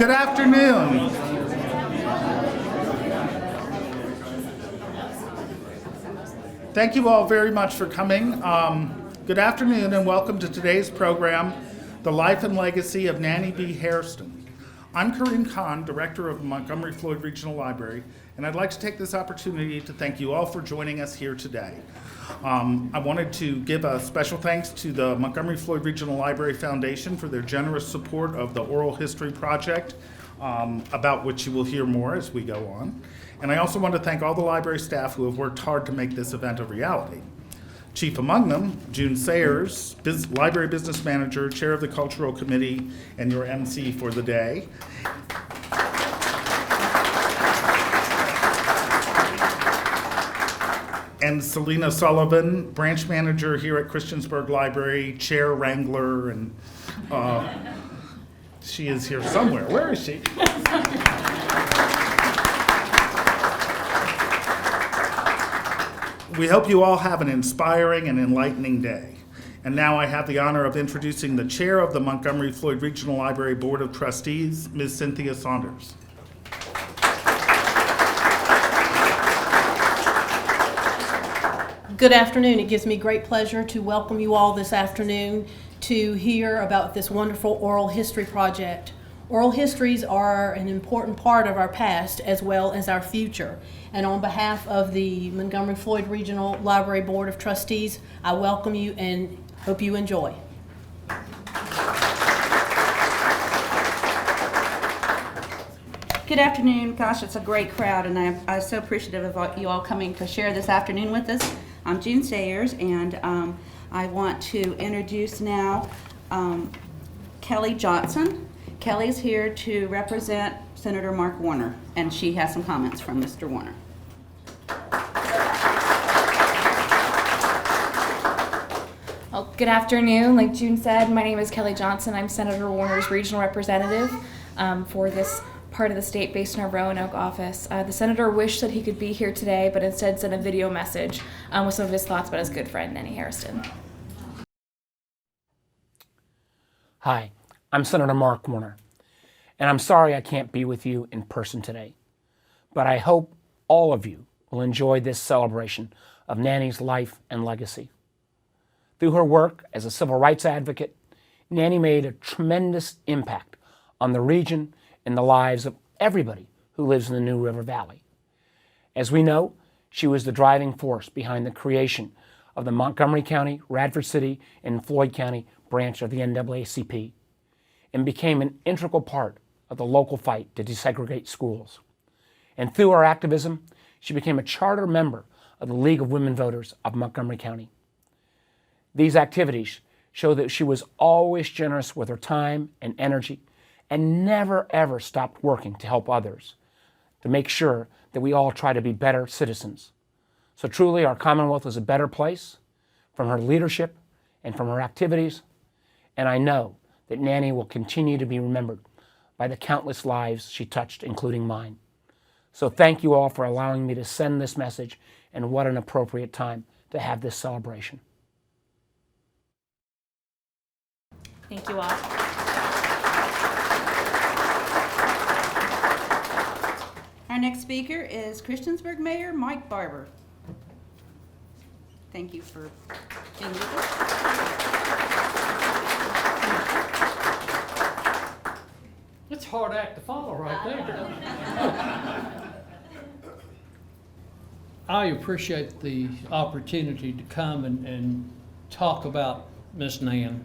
Good afternoon. Thank you all very much for coming. Good afternoon and welcome to today's program, The Life and Legacy of Nannie B. Hairston. I'm Kareem Khan, Director of Montgomery-Floyd Regional Library, and I'd like to take this opportunity to thank you all for joining us here today. I wanted to give a special thanks to the Montgomery-Floyd Regional Library Foundation for their generous support of the Oral History Project, about which you will hear more as we go on. And I also want to thank all the library staff who have worked hard to make this event a reality. Chief among them, June Sayers, Library Business Manager, Chair of the Cultural Committee, and your MC for the day. And Selena Sullivan, Branch Manager here at Christiansburg Library, Chair Wrangler, and she is here somewhere. Where is she? We hope you all have an inspiring and enlightening day. And now I have the honor of introducing the chair of the Montgomery-Floyd Regional Library Board of Trustees, Ms. Cynthia Saunders. Good afternoon. It gives me great pleasure to welcome you all this afternoon to hear about this wonderful oral history project. Oral histories are an important part of our past as well as our future. And on behalf of the Montgomery-Floyd Regional Library Board of Trustees, I welcome you and hope you enjoy. Good afternoon. Gosh, it's a great crowd, and I'm so appreciative of you all coming to share this afternoon with us. I'm June Sayers, and I want to introduce now Kelly Johnson. Kelly's here to represent Senator Mark Warner, and she has some comments from Mr. Warner. Well, good afternoon. Like June said, my name is Kelly Johnson. I'm Senator Warner's regional representative for this part of the state based in our Roanoke office. The senator wished that he could be here today, but instead sent a video message with some of his thoughts about his good friend, Nannie Hairston. Hi, I'm Senator Mark Warner, and I'm sorry I can't be with you in person today, but I hope all of you will enjoy this celebration of Nannie's life and legacy. Through her work as a civil rights advocate, Nannie made a tremendous impact on the region and the lives of everybody who lives in the New River Valley. As we know, she was the driving force behind the creation of the Montgomery County, Radford City, and Floyd County branch of the NAACP, and became an integral part of the local fight to desegregate schools. And through her activism, she became a charter member of the League of Women Voters of Montgomery County. These activities show that she was always generous with her time and energy and never ever stopped working to help others, to make sure that we all try to be better citizens. So truly our Commonwealth is a better place from her leadership and from her activities, and I know that Nannie will continue to be remembered by the countless lives she touched, including mine. So thank you all for allowing me to send this message, and what an appropriate time to have this celebration. Thank you all. Our next speaker is Christiansburg Mayor Mike Barber. Thank you for being with us. It's a hard act to follow right there. I appreciate the opportunity to come and talk about Miss Nan.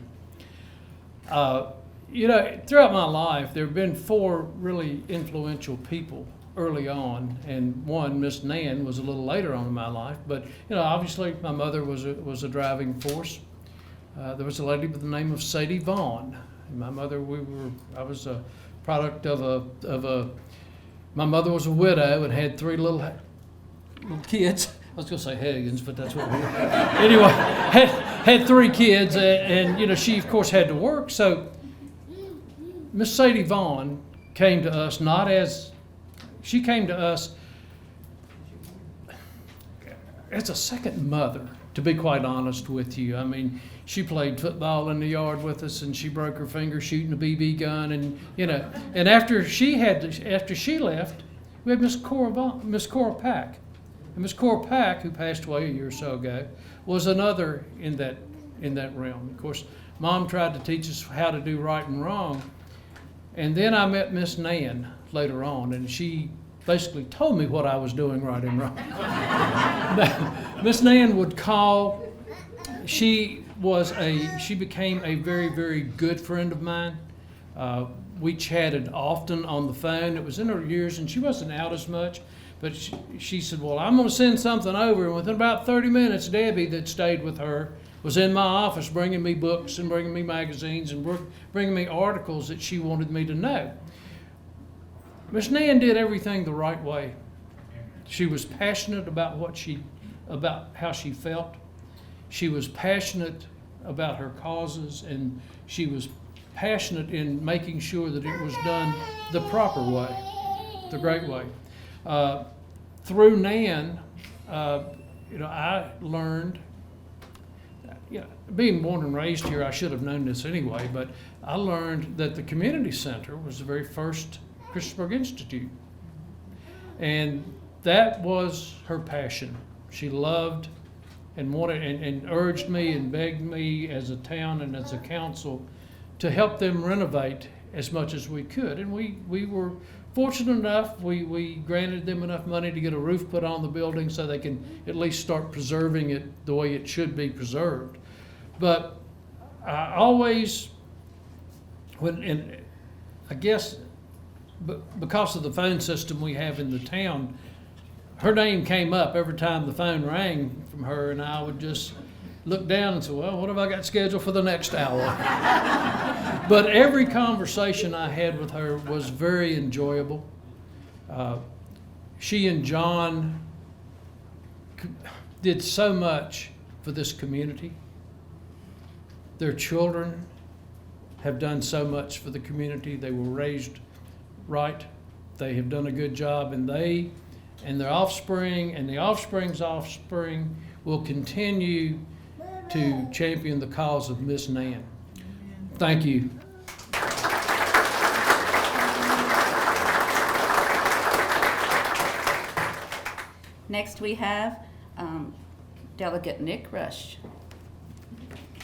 Throughout my life, there have been four really influential people early on, and one, Miss Nan, was a little later on in my life. But obviously, my mother was a driving force. There was a lady by the name of Sadie Vaughn. And my mother, I was a product of a. My mother was a widow and had three little kids. I was going to say Higgins, but that's what we were. Anyway, had three kids, and she of course had to work. So Miss Sadie Vaughn came to us she came to us as a second mother, to be quite honest with you. I mean, she played football in the yard with us, and she broke her finger shooting a BB gun, and and after she left, we had Miss Cora Pack, and Miss Cora Pack, who passed away a year or so ago, was another in that realm. Of course, Mom tried to teach us how to do right and wrong, and then I met Miss Nan later on, and she basically told me what I was doing right and wrong. Miss Nan would call. She became a very, very good friend of mine. We chatted often on the phone. It was in her years, and she wasn't out as much, but she said, well, I'm going to send something over. And within about 30 minutes, Debbie, that stayed with her, was in my office bringing me books and bringing me magazines and bringing me articles that she wanted me to know. Miss Nan did everything the right way. She was passionate about about how she felt. She was passionate about her causes, and she was passionate in making sure that it was done the proper way, the great way. Through Nan, I learned, being born and raised here, I should have known this anyway, but I learned that the community center was the very first Christiansburg Institute. And that was her passion. She loved and wanted and urged me and begged me as a town and as a council to help them renovate as much as we could. And we were fortunate enough, we granted them enough money to get a roof put on the building so they can at least start preserving it the way it should be preserved. But I always, I guess because of the phone system we have in the town, her name came up every time the phone rang from her, and I would just look down and say, well, what have I got scheduled for the next hour? But every conversation I had with her was very enjoyable. She and John did so much for this community. Their children have done so much for the community. They were raised right. They have done a good job, and they and their offspring and the offspring's offspring will continue to champion the cause of Miss Nan. Thank you. Next we have Delegate Nick Rush,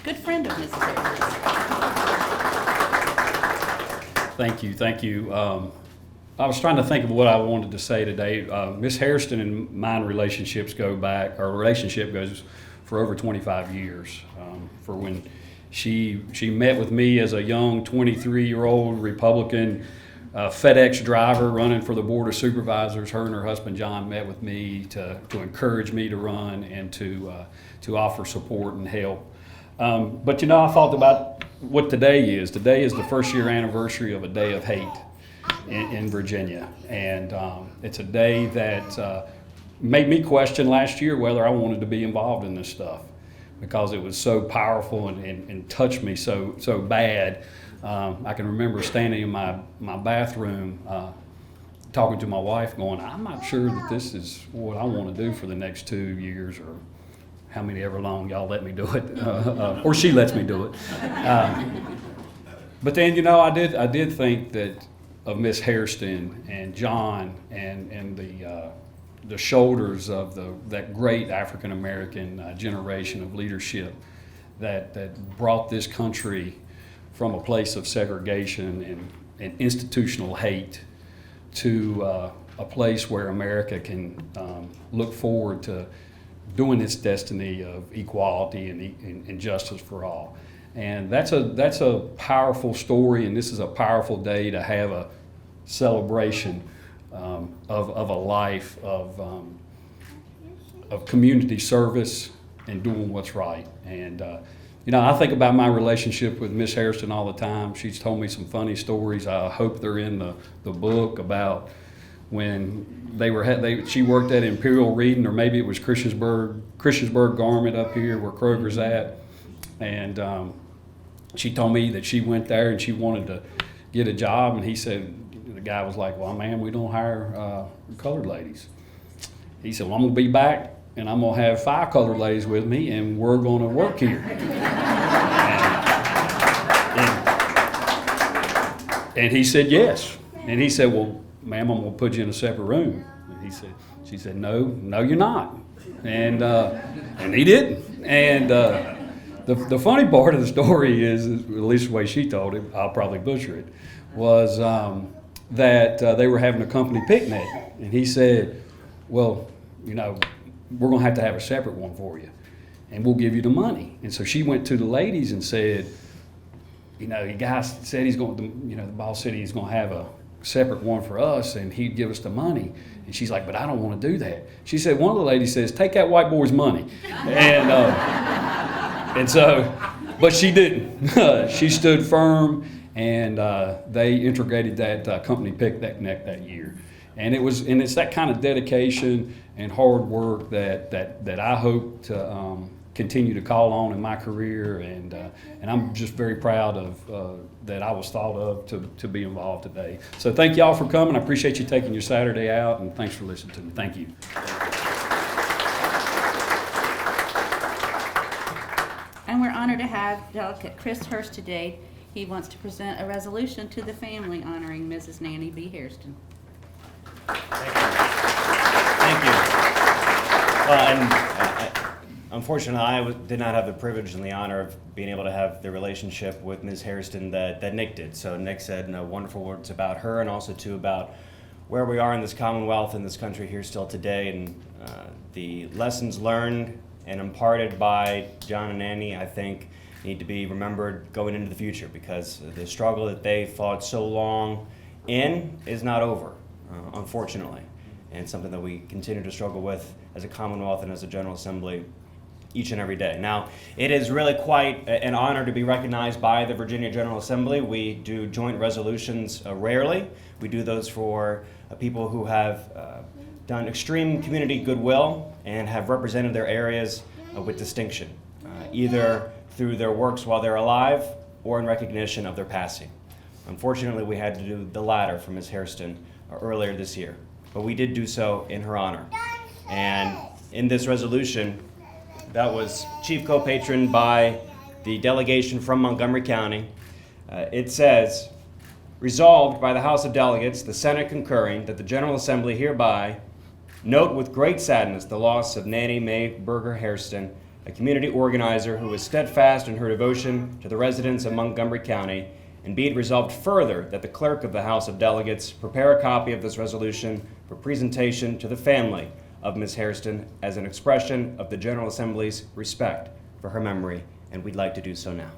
good friend of Mrs. Harris. Thank you. I was trying to think of what I wanted to say today. Miss Hairston and mine relationships go back, our relationship goes for over 25 years. For when she met with me as a young 23-year-old Republican FedEx driver running for the Board of Supervisors. Her and her husband John met with me to encourage me to run and to offer support and help. But I thought about what today is. Today is the first year anniversary of a day of hate in Virginia, and it's a day that made me question last year whether I wanted to be involved in this stuff, because it was so powerful and touched me so bad. I can remember standing in my bathroom talking to my wife going, I'm not sure that this is what I want to do for the next 2 years, or how many ever long y'all let me do it, or she lets me do it. But then, I did think that of Miss Hairston and John and the shoulders of that great African American generation of leadership that brought this country from a place of segregation and institutional hate to a place where America can look forward to doing its destiny of equality and justice for all. And that's a powerful story, and this is a powerful day to have a celebration of a life of community service and doing what's right. And I think about my relationship with Miss Hairston all the time. She's told me some funny stories. I hope they're in the book about when she worked at Imperial Reading, or maybe it was Christiansburg Garment up here where Kroger's at. And she told me that she went there and she wanted to get a job, and the guy was like, well, ma'am, we don't hire colored ladies. He said, well, I'm gonna be back and I'm gonna have 5 colored ladies with me and we're gonna work here. And he said yes. And he said, well, ma'am, I'm going to put you in a separate room. And she said, no, you're not. And he didn't. And the funny part of the story is, at least the way she told it, I'll probably butcher it, was that they were having a company picnic. And he said, well, you know, we're going to have a separate one for you, and we'll give you the money. And so she went to the ladies and said, you know, the guy said he's going to, you know, the boss said he's going to have a separate one for us, and he'd give us the money. And she's like, but I don't want to do that. She said, one of the ladies says, take that white boy's money. And so, but she didn't. She stood firm, and they integrated that company picnic that year. And it's that kind of dedication and hard work that I hope to continue to call on in my career, and I'm just very proud of that I was thought of to be involved today. So thank y'all for coming. I appreciate you taking your Saturday out, and thanks for listening to me. Thank you. And we're honored to have Delegate Chris Hurst today. He wants to present a resolution to the family honoring Mrs. Nannie B. Hairston. Thank you. Unfortunately, I did not have the privilege and the honor of being able to have the relationship with Ms. Hairston that Nick did. So Nick said wonderful words about her, and also too about where we are in this Commonwealth, in this country here still today, and the lessons learned and imparted by John and Nannie, I think, need to be remembered going into the future, because the struggle that they fought so long in is not over. Unfortunately, and something that we continue to struggle with as a Commonwealth and as a General Assembly each and every day. Now, it is really quite an honor to be recognized by the Virginia General Assembly. We do joint resolutions rarely. We do those for people who have done extreme community goodwill and have represented their areas with distinction, either through their works while they're alive or in recognition of their passing. Unfortunately, we had to do the latter for Ms. Hairston earlier this year, but we did do so in her honor. And in this resolution that was chief co-patroned by the delegation from Montgomery County, it says, resolved by the House of Delegates, the Senate concurring, that the General Assembly hereby note with great sadness the loss of Nannie Mae Berger Hairston, a community organizer who was steadfast in her devotion to the residents of Montgomery County, and be it resolved further that the clerk of the House of Delegates prepare a copy of this resolution for presentation to the family of Ms. Hairston as an expression of the General Assembly's respect for her memory, and we'd like to do so now.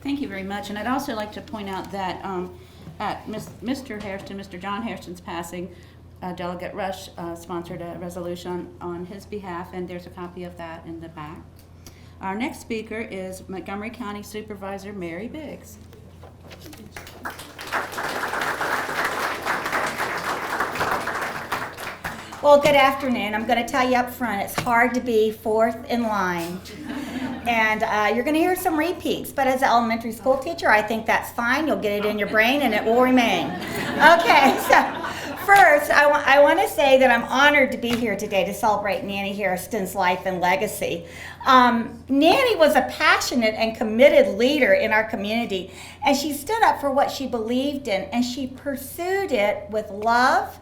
Thank you very much. And I'd also like to point out that at Mr. Hairston, Mr. John Hairston's passing, Delegate Rush sponsored a resolution on his behalf, and there's a copy of that in the back. Our next speaker is Montgomery County Supervisor Mary Biggs. Well, good afternoon. I'm going to tell you up front, it's hard to be fourth in line. And you're going to hear some repeats, but as an elementary school teacher, I think that's fine. You'll get it in your brain and it will remain. Okay, so first, I want to say that I'm honored to be here today to celebrate Nannie Hairston's life and legacy. Nannie was a passionate and committed leader in our community, and she stood up for what she believed in, and she pursued it with love,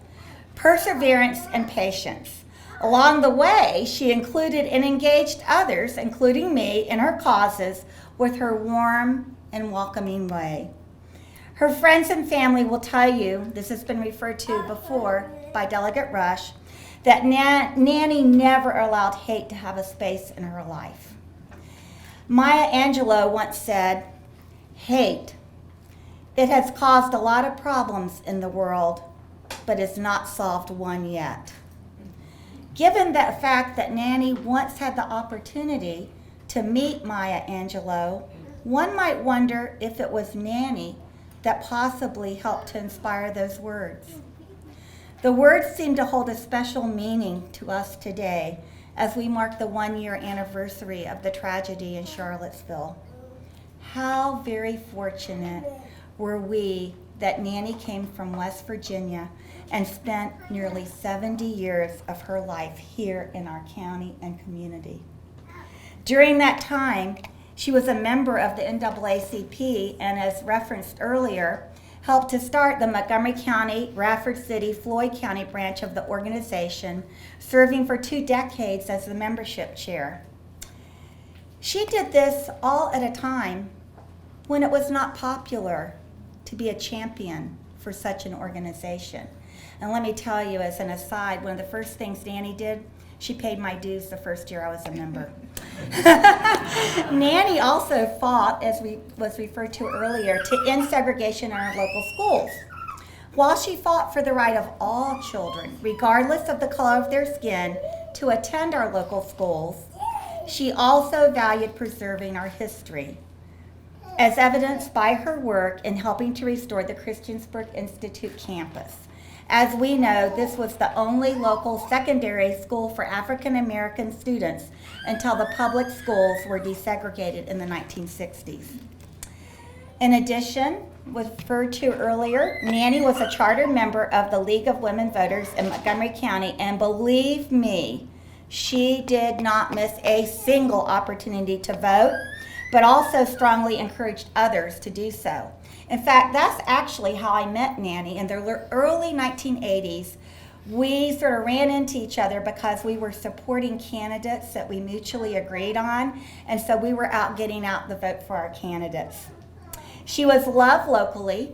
perseverance, and patience. Along the way, she included and engaged others, including me, in her causes with her warm and welcoming way. Her friends and family will tell you, this has been referred to before by Delegate Rush, that Nannie never allowed hate to have a space in her life. Maya Angelou once said, "Hate, it has caused a lot of problems in the world, but it's not solved one yet." Given that fact that Nannie once had the opportunity to meet Maya Angelou, one might wonder if it was Nannie that possibly helped to inspire those words. The words seem to hold a special meaning to us today as we mark the 1-year anniversary of the tragedy in Charlottesville. How very fortunate were we that Nannie came from West Virginia and spent nearly 70 years of her life here in our county and community. During that time, she was a member of the NAACP and, as referenced earlier, helped to start the Montgomery County, Radford City, Floyd County branch of the organization, serving for 2 decades as the membership chair. She did this all at a time when it was not popular to be a champion for such an organization. And let me tell you, as an aside, one of the first things Nannie did, she paid my dues the first year I was a member. Nannie also fought, as was referred to earlier, to end segregation in our local schools. While she fought for the right of all children, regardless of the color of their skin, to attend our local schools, she also valued preserving our history, as evidenced by her work in helping to restore the Christiansburg Institute campus. As we know, this was the only local secondary school for African American students until the public schools were desegregated in the 1960s. In addition, was referred to earlier, Nannie was a charter member of the League of Women Voters in Montgomery County, and believe me, she did not miss a single opportunity to vote, but also strongly encouraged others to do so. In fact, that's actually how I met Nannie. In the early 1980s, we sort of ran into each other because we were supporting candidates that we mutually agreed on, and so we were out getting out the vote for our candidates. She was loved locally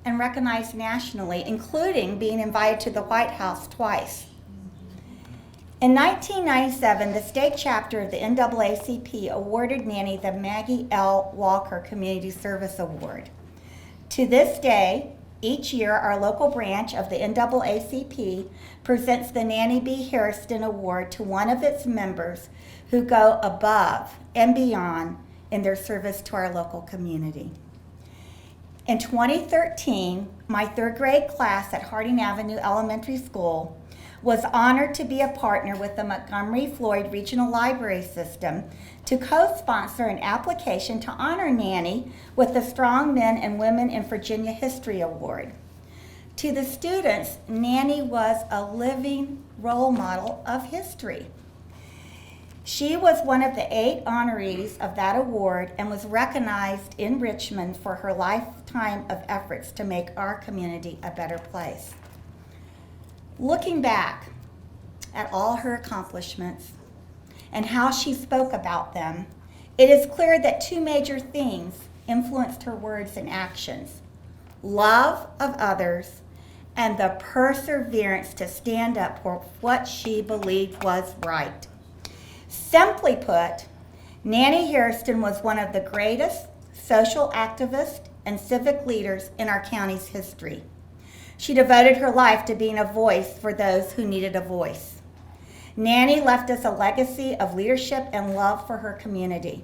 and recognized nationally, including being invited to the White House twice. In 1997, the state chapter of the NAACP awarded Nannie the Maggie L. Walker Community Service Award. To this day, each year, our local branch of the NAACP presents the Nannie B. Hairston Award to one of its members who go above and beyond in their service to our local community. In 2013, my 3rd grade class at Harding Avenue Elementary School was honored to be a partner with the Montgomery-Floyd Regional Library system to co-sponsor an application to honor Nannie with the Strong Men and Women in Virginia History Award. To the students, Nannie was a living role model of history. She was one of the 8 honorees of that award and was recognized in Richmond for her lifetime of efforts to make our community a better place. Looking back at all her accomplishments and how she spoke about them, it is clear that 2 major themes influenced her words and actions: love of others and the perseverance to stand up for what she believed was right. Simply put, Nannie Hairston was one of the greatest social activists and civic leaders in our county's history. She devoted her life to being a voice for those who needed a voice. Nannie left us a legacy of leadership and love for her community.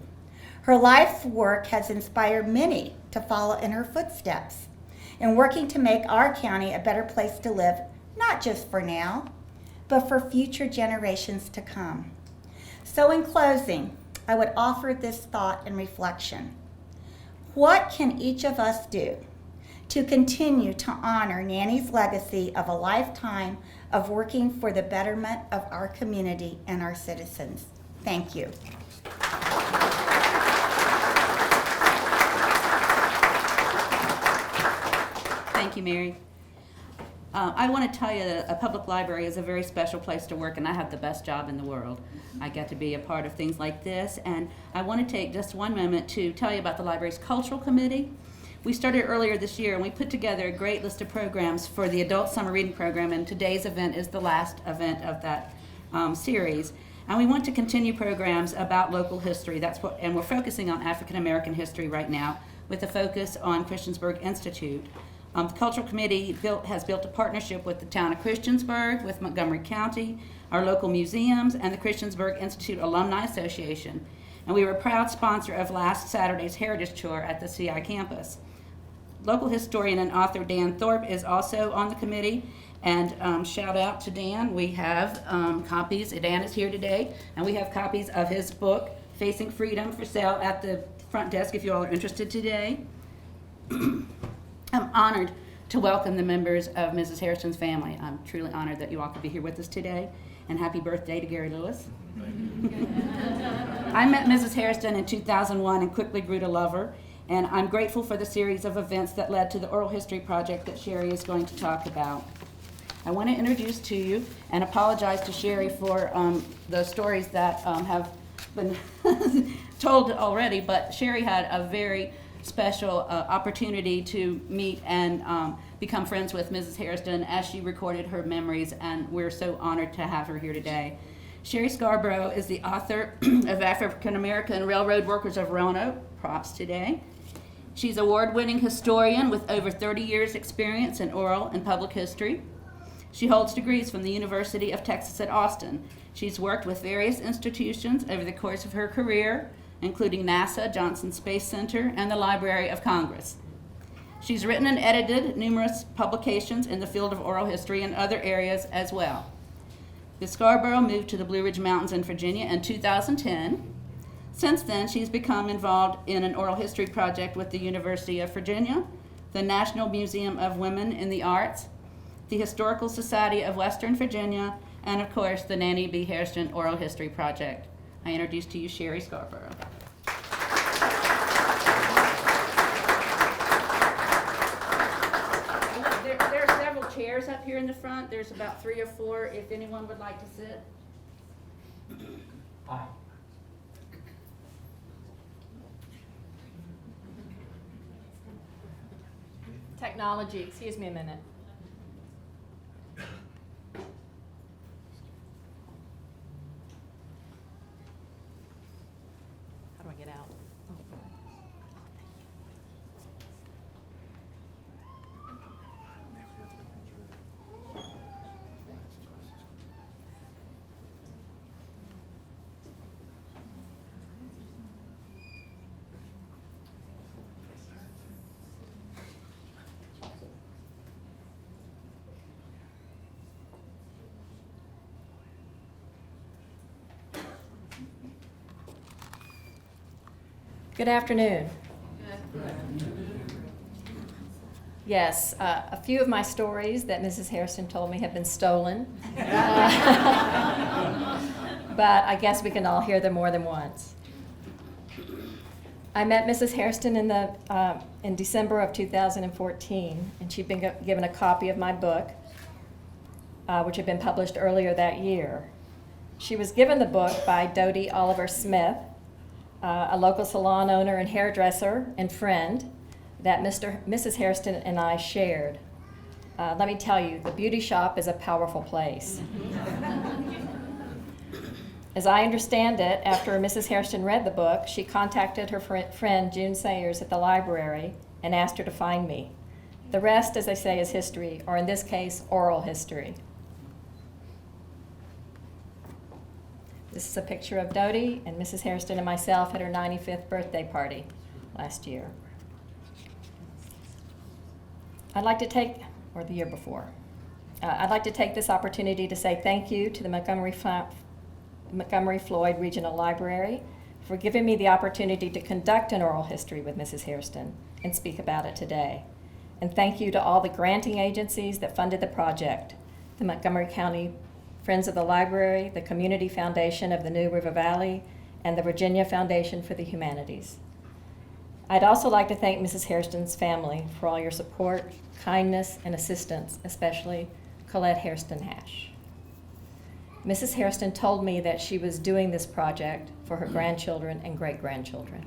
Her life's work has inspired many to follow in her footsteps in working to make our county a better place to live, not just for now, but for future generations to come. So in closing, I would offer this thought and reflection. What can each of us do to continue to honor Nannie's legacy of a lifetime of working for the betterment of our community and our citizens? Thank you. Thank you, Mary. I want to tell you that a public library is a very special place to work, and I have the best job in the world. I get to be a part of things like this, and I want to take just one moment to tell you about the library's cultural committee. We started earlier this year, and we put together a great list of programs for the adult summer reading program, and today's event is the last event of that series. And we want to continue programs about local history. And we're focusing on African American history right now, with a focus on Christiansburg Institute. The Cultural Committee has built a partnership with the town of Christiansburg, with Montgomery County, our local museums, and the Christiansburg Institute Alumni Association. And we were a proud sponsor of last Saturday's Heritage Tour at the CI campus. local historian and author Dan Thorpe is also on the committee. And shout out to Dan. We have copies. Dan is here today, and we have copies of his book, Facing Freedom, for sale at the front desk if you all are interested today. I'm honored to welcome the members of Mrs. Hairston's family. I'm truly honored that you all could be here with us today. And happy birthday to Gary Lewis. I met Mrs. Hairston in 2001 and quickly grew to love her. And I'm grateful for the series of events that led to the oral history project that Sheree is going to talk about. I want to introduce to you and apologize to Sheree for the stories that have been told already, but Sheree had a very special opportunity to meet and become friends with Mrs. Hairston as she recorded her memories, and we're so honored to have her here today. Sheree Scarborough is the author of African American Railroad Workers of Roanoke. Props today. She's an award-winning historian with over 30 years experience in oral and public history. She holds degrees from the University of Texas at Austin. She's worked with various institutions over the course of her career, including NASA, Johnson Space Center, and the Library of Congress. She's written and edited numerous publications in the field of oral history and other areas as well. Ms. Scarborough moved to the Blue Ridge Mountains in Virginia in 2010. Since then, she's become involved in an oral history project with the University of Virginia, the National Museum of Women in the Arts, the Historical Society of Western Virginia, and of course, the Nannie B. Hairston Oral History Project. I introduce to you Sheree Scarborough. There are several chairs up here in the front. There's about 3 or 4 if anyone would like to sit. Hi. Technology, excuse me a minute. How do I get out? Good afternoon. Yes, a few of my stories that Mrs. Hairston told me have been stolen. But I guess we can all hear them more than once. I met Mrs. Hairston in December of 2014, and she'd been given a copy of my book, which had been published earlier that year. She was given the book by Dodie Oliver Smith, a local salon owner and hairdresser and friend that Mrs. Hairston and I shared. Let me tell you, the beauty shop is a powerful place. As I understand it, after Mrs. Hairston read the book, she contacted her friend June Sayers at the library and asked her to find me. The rest, as they say, is history, or in this case, oral history. This is a picture of Dodie and Mrs. Hairston and myself at her 95th birthday party last year. I'd like to take this opportunity to say thank you to the Montgomery-Floyd Regional Library for giving me the opportunity to conduct an oral history with Mrs. Hairston and speak about it today. And thank you to all the granting agencies that funded the project, the Montgomery County Friends of the Library, the Community Foundation of the New River Valley, and the Virginia Foundation for the Humanities. I'd also like to thank Mrs. Hairston's family for all your support, kindness, and assistance, especially Colette Hairston-Hash. Mrs. Hairston told me that she was doing this project for her grandchildren and great-grandchildren.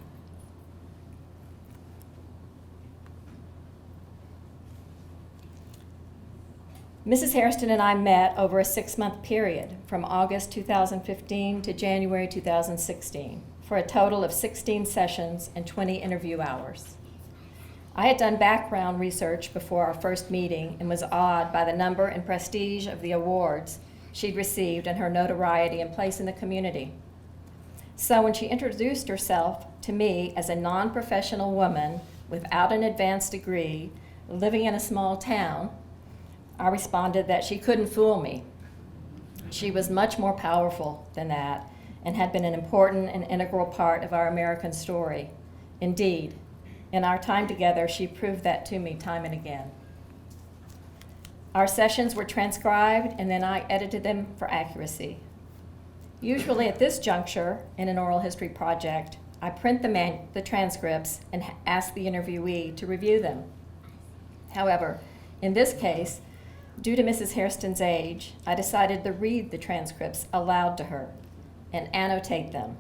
Mrs. Hairston and I met over a 6-month period from August 2015 to January 2016 for a total of 16 sessions and 20 interview hours. I had done background research before our first meeting and was awed by the number and prestige of the awards she'd received and her notoriety and place in the community. So when she introduced herself to me as a non-professional woman without an advanced degree, living in a small town, I responded that she couldn't fool me. She was much more powerful than that and had been an important and integral part of our American story. Indeed, in our time together, she proved that to me time and again. Our sessions were transcribed and then I edited them for accuracy. Usually at this juncture in an oral history project, I print the transcripts and ask the interviewee to review them. However, in this case, due to Mrs. Hairston's age, I decided to read the transcripts aloud to her and annotate them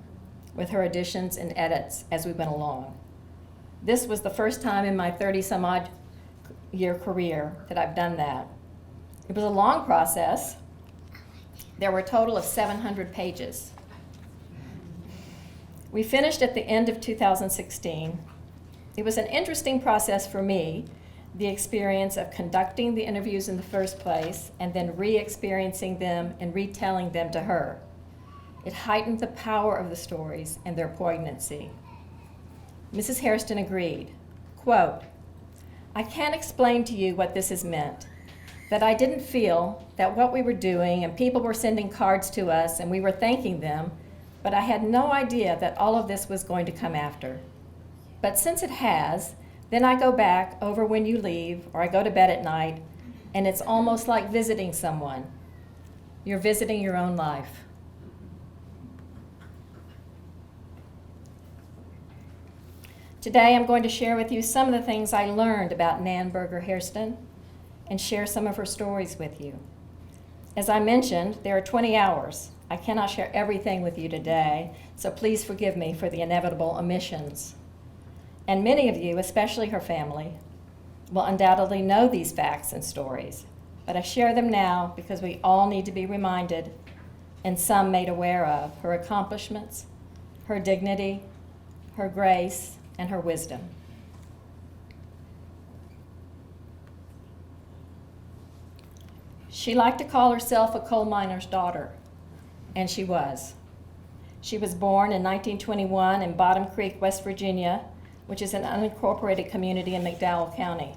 with her additions and edits as we went along. This was the first time in my 30-some-odd year career that I've done that. It was a long process. There were a total of 700 pages. We finished at the end of 2016. It was an interesting process for me, the experience of conducting the interviews in the first place and then re-experiencing them and retelling them to her. It heightened the power of the stories and their poignancy. Mrs. Hairston agreed, quote, "I can't explain to you what this has meant, that I didn't feel that what we were doing and people were sending cards to us and we were thanking them, but I had no idea that all of this was going to come after. But since it has, then I go back over when you leave or I go to bed at night and it's almost like visiting someone. You're visiting your own life." Today I'm going to share with you some of the things I learned about Nan Hairston and share some of her stories with you. As I mentioned, there are 20 hours. I cannot share everything with you today, so please forgive me for the inevitable omissions. And many of you, especially her family, will undoubtedly know these facts and stories, but I share them now because we all need to be reminded, and some made aware of, her accomplishments, her dignity, her grace, and her wisdom. She liked to call herself a coal miner's daughter, and she was. She was born in 1921 in Bottom Creek, West Virginia, which is an unincorporated community in McDowell County.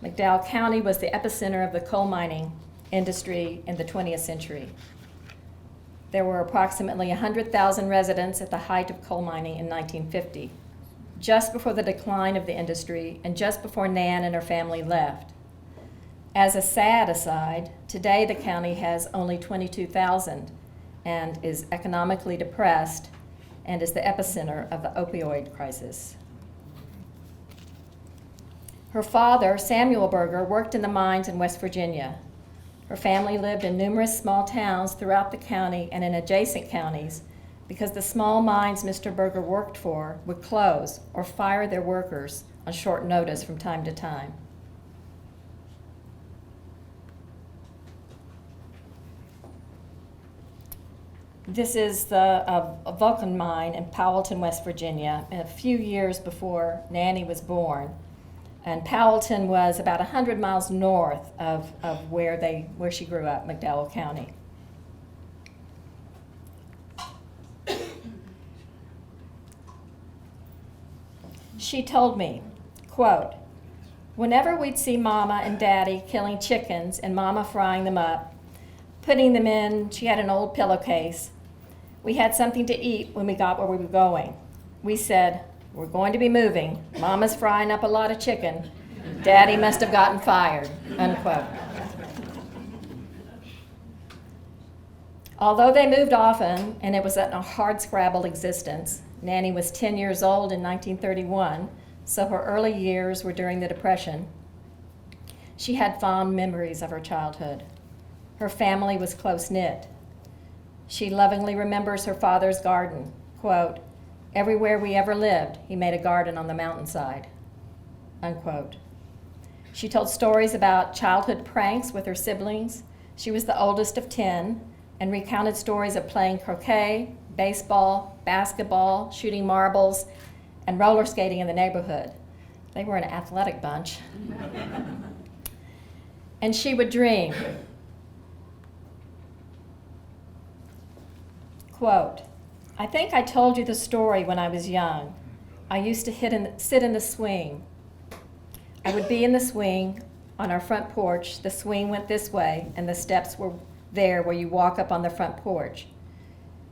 McDowell County was the epicenter of the coal mining industry in the 20th century. There were approximately 100,000 residents at the height of coal mining in 1950, just before the decline of the industry and just before Nan and her family left. As a sad aside, today the county has only 22,000 and is economically depressed and is the epicenter of the opioid crisis. Her father, Samuel Berger, worked in the mines in West Virginia. Her family lived in numerous small towns throughout the county and in adjacent counties because the small mines Mr. Berger worked for would close or fire their workers on short notice from time to time. This is a Vulcan mine in Powellton, West Virginia, a few years before Nannie was born. And Powellton was about 100 miles north of where she grew up, McDowell County. She told me, quote, "Whenever we'd see Mama and Daddy killing chickens and Mama frying them up, putting them in, she had an old pillowcase. We had something to eat when we got where we were going. We said, we're going to be moving. Mama's frying up a lot of chicken. Daddy must have gotten fired," unquote. Although they moved often, and it was a hard-scrabble existence, Nannie was 10 years old in 1931, so her early years were during the Depression. She had fond memories of her childhood. Her family was close-knit. She lovingly remembers her father's garden, quote, "Everywhere we ever lived, he made a garden on the mountainside," unquote. She told stories about childhood pranks with her siblings. She was the oldest of 10 and recounted stories of playing croquet, baseball, basketball, shooting marbles, and roller skating in the neighborhood. They were an athletic bunch. And she would dream, quote, "I think I told you the story when I was young. I used to sit in the swing. I would be in the swing on our front porch. The swing went this way, and the steps were there where you walk up on the front porch.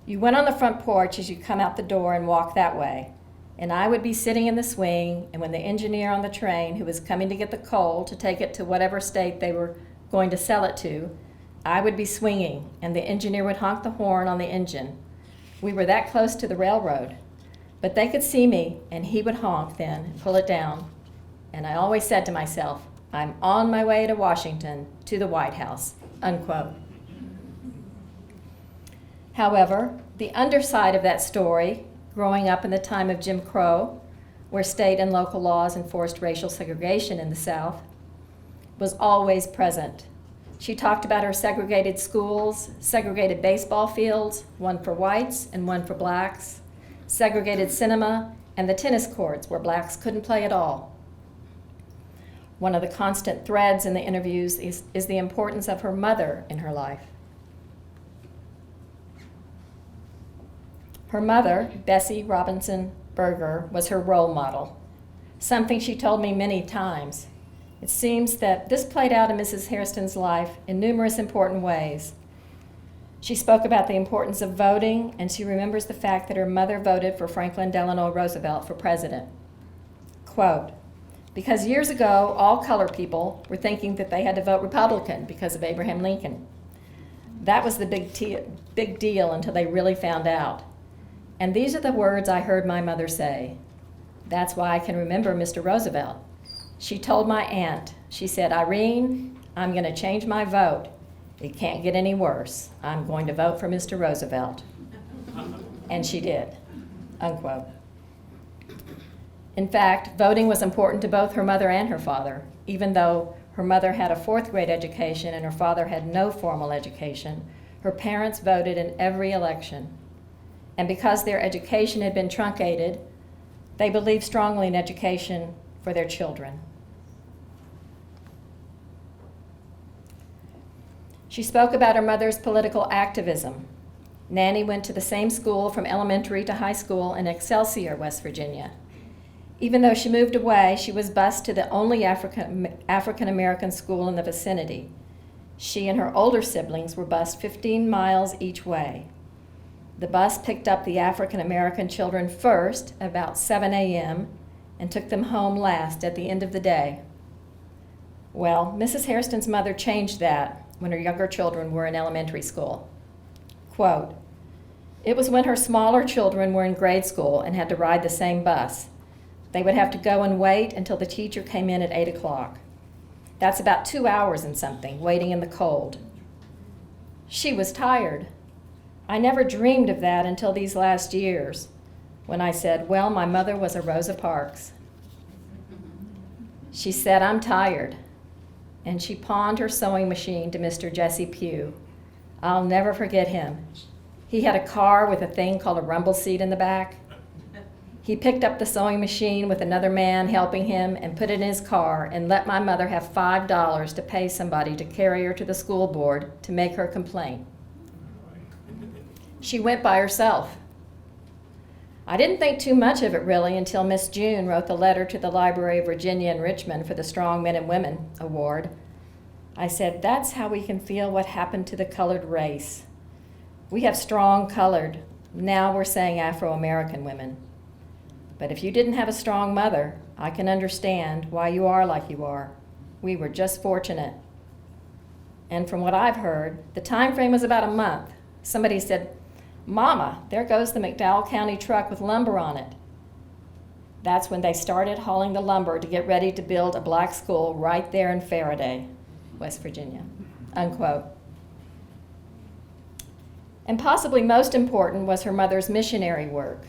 You went on the front porch as you come out the door and walk that way. And I would be sitting in the swing, and when the engineer on the train who was coming to get the coal to take it to whatever state they were going to sell it to, I would be swinging, and the engineer would honk the horn on the engine. We were that close to the railroad. But they could see me, and he would honk then and pull it down. And I always said to myself, I'm on my way to Washington, to the White House, unquote. However, the underside of that story, growing up in the time of Jim Crow, where state and local laws enforced racial segregation in the South, was always present. She talked about her segregated schools, segregated baseball fields, one for whites and one for blacks, segregated cinema, and the tennis courts where blacks couldn't play at all. One of the constant threads in the interviews is the importance of her mother in her life. Her mother, Bessie Robinson Berger, was her role model, something she told me many times. It seems that this played out in Mrs. Hairston's life in numerous important ways. She spoke about the importance of voting, and she remembers the fact that her mother voted for Franklin Delano Roosevelt for president. Quote, because years ago, all colored people were thinking that they had to vote Republican because of Abraham Lincoln. That was the big deal until they really found out. And these are the words I heard my mother say. That's why I can remember Mr. Roosevelt. She told my aunt, she said, Irene, I'm going to change my vote. It can't get any worse. I'm going to vote for Mr. Roosevelt. And she did, unquote. In fact, voting was important to both her mother and her father, even though her mother had a 4th grade education and her father had no formal education. Her parents voted in every election. And because their education had been truncated, they believed strongly in education for their children. She spoke about her mother's political activism. Nannie went to the same school from elementary to high school in Excelsior, West Virginia. Even though she moved away, she was bused to the only African-American school in the vicinity. She and her older siblings were bused 15 miles each way. The bus picked up the African-American children first, about 7 a.m., and took them home last at the end of the day. Well, Mrs. Hairston's mother changed that when her younger children were in elementary school. Quote, it was when her smaller children were in grade school and had to ride the same bus. They would have to go and wait until the teacher came in at 8 o'clock. That's about 2 hours and something, waiting in the cold. She was tired. I never dreamed of that until these last years, when I said, well, my mother was a Rosa Parks. She said, I'm tired. And she pawned her sewing machine to Mr. Jesse Pugh. I'll never forget him. He had a car with a thing called a rumble seat in the back. He picked up the sewing machine with another man helping him and put it in his car and let my mother have $5 to pay somebody to carry her to the school board to make her complaint. She went by herself. I didn't think too much of it really until Miss June wrote the letter to the Library of Virginia in Richmond for the Strong Men and Women Award. I said, that's how we can feel what happened to the colored race. We have strong colored, now we're saying Afro-American women. But if you didn't have a strong mother, I can understand why you are like you are. We were just fortunate. And from what I've heard, the time frame was about a month. Somebody said, Mama, there goes the McDowell County truck with lumber on it. That's when they started hauling the lumber to get ready to build a black school right there in Faraday, West Virginia, unquote. And possibly most important was her mother's missionary work,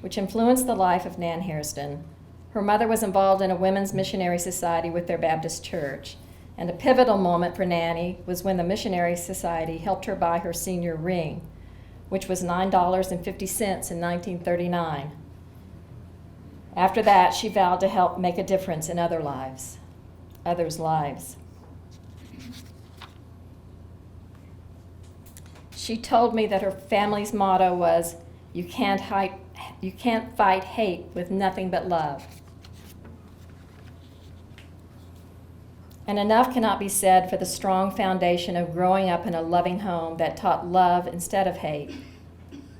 which influenced the life of Nan Hairston. Her mother was involved in a women's missionary society with their Baptist church, and a pivotal moment for Nannie was when the missionary society helped her buy her senior ring, which was $9.50 in 1939. After that, she vowed to help make a difference in others' lives. She told me that her family's motto was, you can't You can't fight hate with nothing but love. And enough cannot be said for the strong foundation of growing up in a loving home that taught love instead of hate,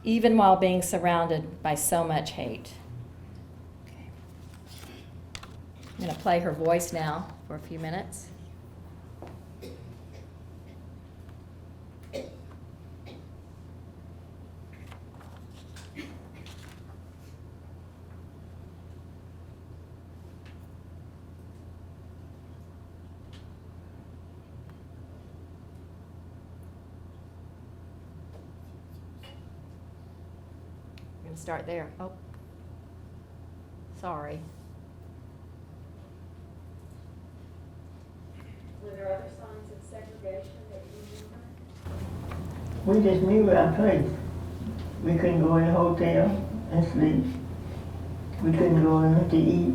even while being surrounded by so much hate. Okay. I'm going to play her voice now for a few minutes. Start there. Oh, sorry. Were there other signs of segregation that you remember? We just knew our place. We couldn't go in a hotel and sleep. We couldn't go in to eat.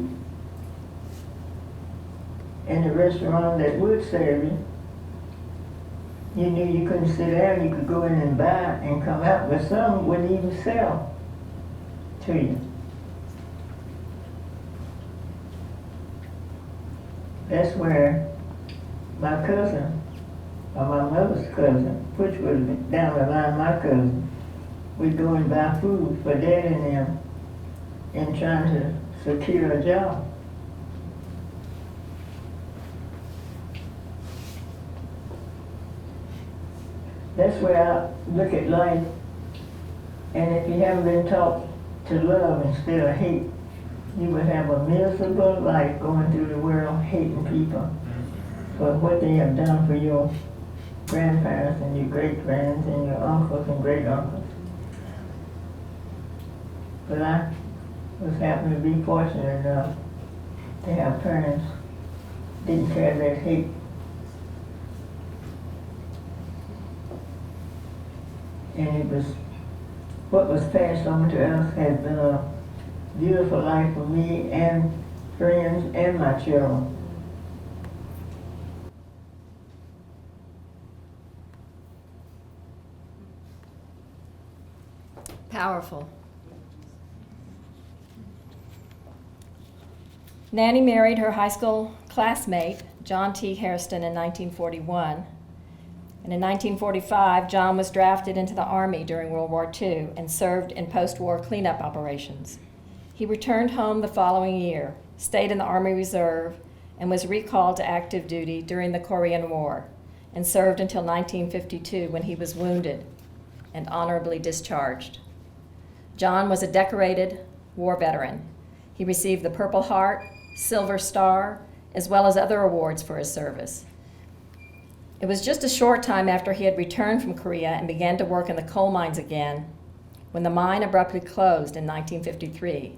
And the restaurant that would serve you, you knew you couldn't sit down. You could go in and buy and come out, but some wouldn't even sell to you. That's where my cousin, or my mother's cousin, which was down the line my cousin, we'd go and buy food for Dad and them and trying to secure a job. That's where I look at life, and if you haven't been taught to love instead of hate, you would have a miserable life going through the world hating people for what they have done for your grandparents and your great-grands and your uncles and great-uncles. But I was happened to be fortunate enough to have parents didn't carry that hate. And it was what was passed on to us has been a beautiful life for me and friends and my children. Powerful. Nannie married her high school classmate, John T. Hairston, in 1941. And in 1945, John was drafted into the Army during World War II and served in post-war cleanup operations. He returned home the following year, stayed in the Army Reserve, and was recalled to active duty during the Korean War, and served until 1952 when he was wounded and honorably discharged. John was a decorated war veteran. He received the Purple Heart, Silver Star, as well as other awards for his service. It was just a short time after he had returned from Korea and began to work in the coal mines again when the mine abruptly closed in 1953,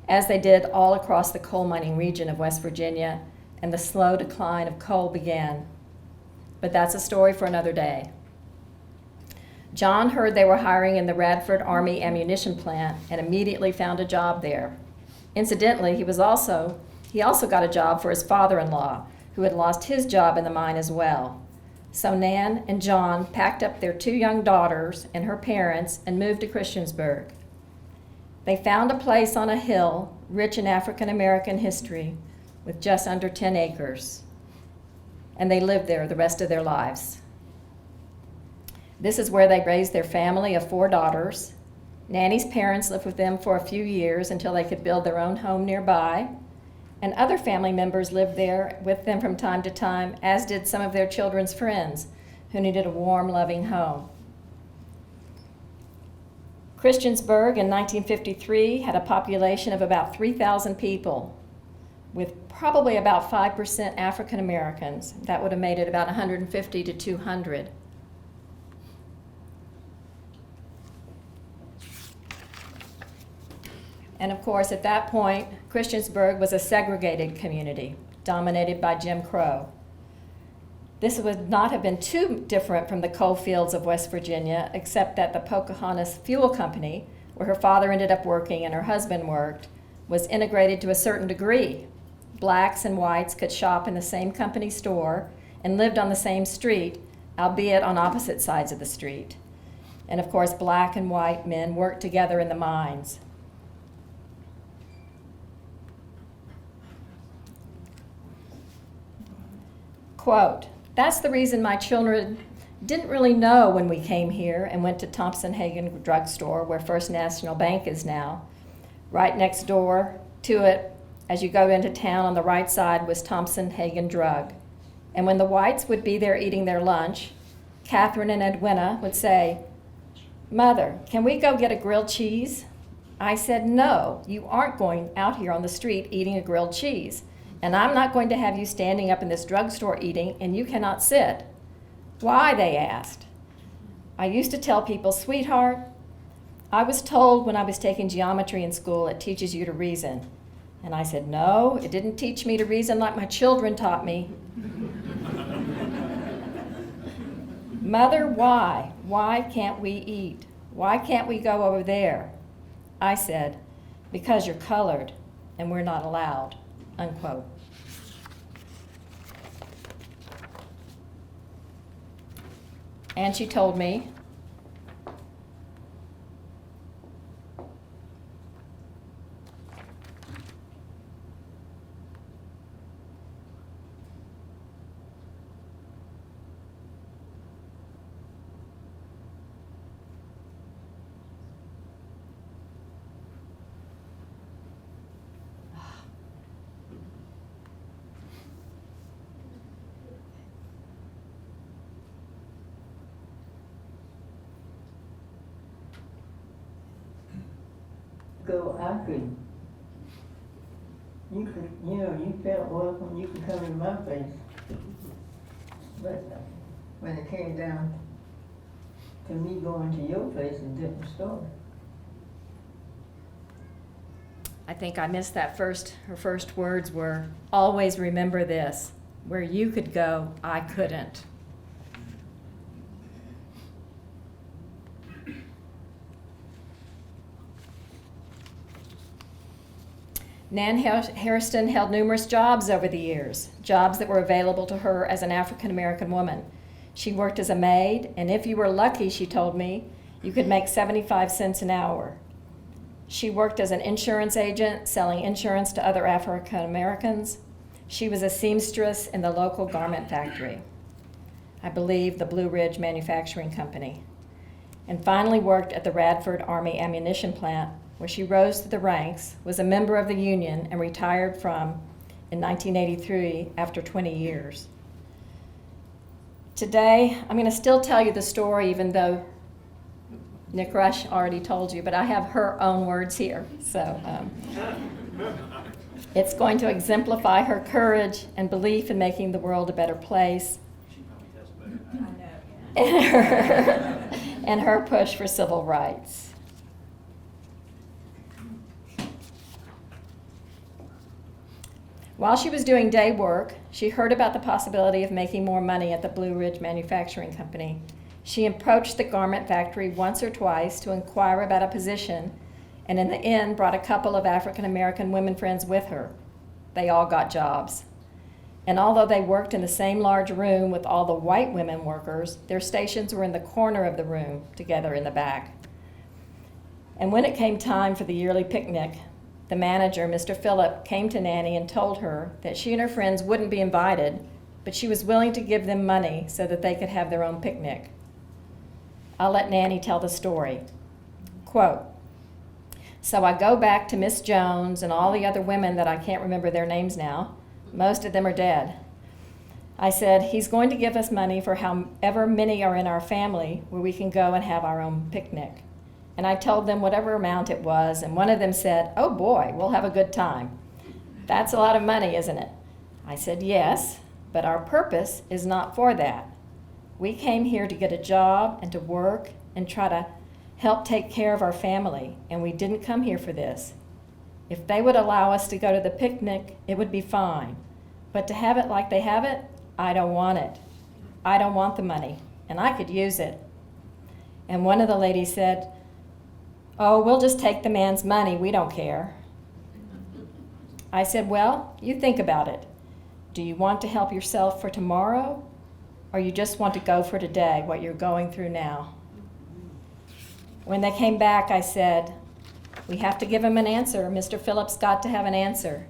as they did all across the coal mining region of West Virginia, and the slow decline of coal began. But that's a story for another day. John heard they were hiring in the Radford Army ammunition plant and immediately found a job there. Incidentally, he also got a job for his father-in-law, who had lost his job in the mine as well. So Nan and John packed up their 2 young daughters and her parents and moved to Christiansburg. They found a place on a hill rich in African American history with just under 10 acres, and they lived there the rest of their lives. This is where they raised their family of 4 daughters. Nannie's parents lived with them for a few years until they could build their own home nearby. And other family members lived there with them from time to time, as did some of their children's friends who needed a warm, loving home. Christiansburg in 1953 had a population of about 3,000 people, with probably about 5% African Americans. That would have made it about 150 to 200. And of course, at that point, Christiansburg was a segregated community, dominated by Jim Crow. This would not have been too different from the coal fields of West Virginia, except that the Pocahontas Fuel Company, where her father ended up working and her husband worked, was integrated to a certain degree. Blacks and whites could shop in the same company store and lived on the same street, albeit on opposite sides of the street. And of course, black and white men worked together in the mines. Quote, "That's the reason my children didn't really know when we came here and went to Thompson-Hagen Drugstore, where First National Bank is now. Right next door to it, as you go into town on the right side, was Thompson-Hagen Drug. And when the Whites would be there eating their lunch, Catherine and Edwina would say, 'Mother, can we go get a grilled cheese?' I said, 'No, you aren't going out here on the street eating a grilled cheese. And I'm not going to have you standing up in this drugstore eating, and you cannot sit.' 'Why?' they asked. I used to tell people, 'Sweetheart, I was told when I was taking geometry in school it teaches you to reason.' And I said, 'No, it didn't teach me to reason like my children taught me.' 'Mother, why? Why can't we eat? Why can't we go over there?' I said, 'Because you're colored and we're not allowed,' unquote. And she told me, go, you felt welcome, you could come in my place. But when it came down to me going to your place, a different story. I think I missed that her first words were, "Always remember this, where you could go, I couldn't." Nan Hairston held numerous jobs over the years, jobs that were available to her as an African American woman. She worked as a maid, and if you were lucky, she told me, you could make 75 cents an hour. She worked as an insurance agent, selling insurance to other African Americans. She was a seamstress in the local garment factory, I believe the Blue Ridge Manufacturing Company, and finally worked at the Radford Army Ammunition Plant, where she rose through the ranks, was a member of the union, and retired from in 1983 after 20 years. Today, I'm going to still tell you the story, even though Nick Rush already told you, but I have her own words here. So it's going to exemplify her courage and belief in making the world a better place, and her push for civil rights. While she was doing day work, she heard about the possibility of making more money at the Blue Ridge Manufacturing Company. She approached the garment factory once or twice to inquire about a position, and in the end brought a couple of African American women friends with her. They all got jobs. And although they worked in the same large room with all the white women workers, their stations were in the corner of the room, together in the back. And when it came time for the yearly picnic, the manager, Mr. Phillip, came to Nannie and told her that she and her friends wouldn't be invited, but she was willing to give them money so that they could have their own picnic. I'll let Nannie tell the story. Quote, "So I go back to Miss Jones and all the other women that I can't remember their names now. Most of them are dead. I said, he's going to give us money for however many are in our family where we can go and have our own picnic. And I told them whatever amount it was, and one of them said, 'Oh boy, we'll have a good time.' That's a lot of money, isn't it?" I said, "Yes, but our purpose is not for that. We came here to get a job and to work and try to help take care of our family, and we didn't come here for this. If they would allow us to go to the picnic, it would be fine. But to have it like they have it, I don't want it. I don't want the money, and I could use it." And one of the ladies said, "Oh, we'll just take the man's money, we don't care." I said, "Well, you think about it. Do you want to help yourself for tomorrow, or you just want to go for today, what you're going through now?" When they came back, I said, "We have to give him an answer. Mr. Phillips got to have an answer."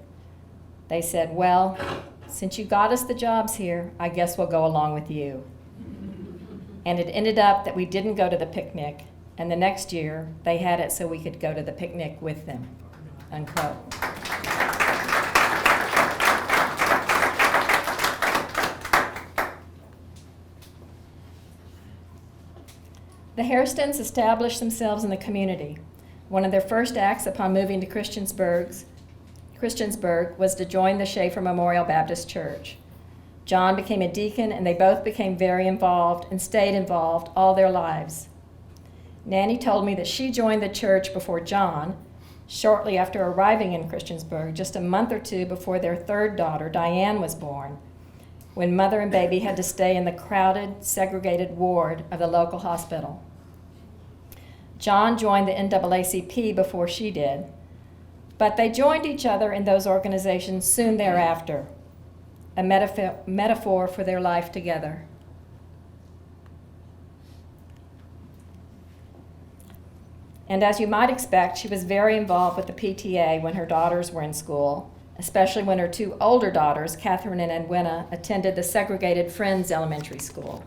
They said, "Well, since you got us the jobs here, I guess we'll go along with you. And it ended up that we didn't go to the picnic, and the next year they had it so we could go to the picnic with them, unquote. The Hairstons established themselves in the community. One of their first acts upon moving to Christiansburg was to join the Schaefer Memorial Baptist Church. John became a deacon, and they both became very involved and stayed involved all their lives. Nannie told me that she joined the church before John, shortly after arriving in Christiansburg, just a month or two before their third daughter, Diane, was born, when mother and baby had to stay in the crowded, segregated ward of the local hospital. John joined the NAACP before she did, but they joined each other in those organizations soon thereafter, a metaphor for their life together. And as you might expect, she was very involved with the PTA when her daughters were in school, especially when her two older daughters, Catherine and Edwina, attended the segregated Friends Elementary School.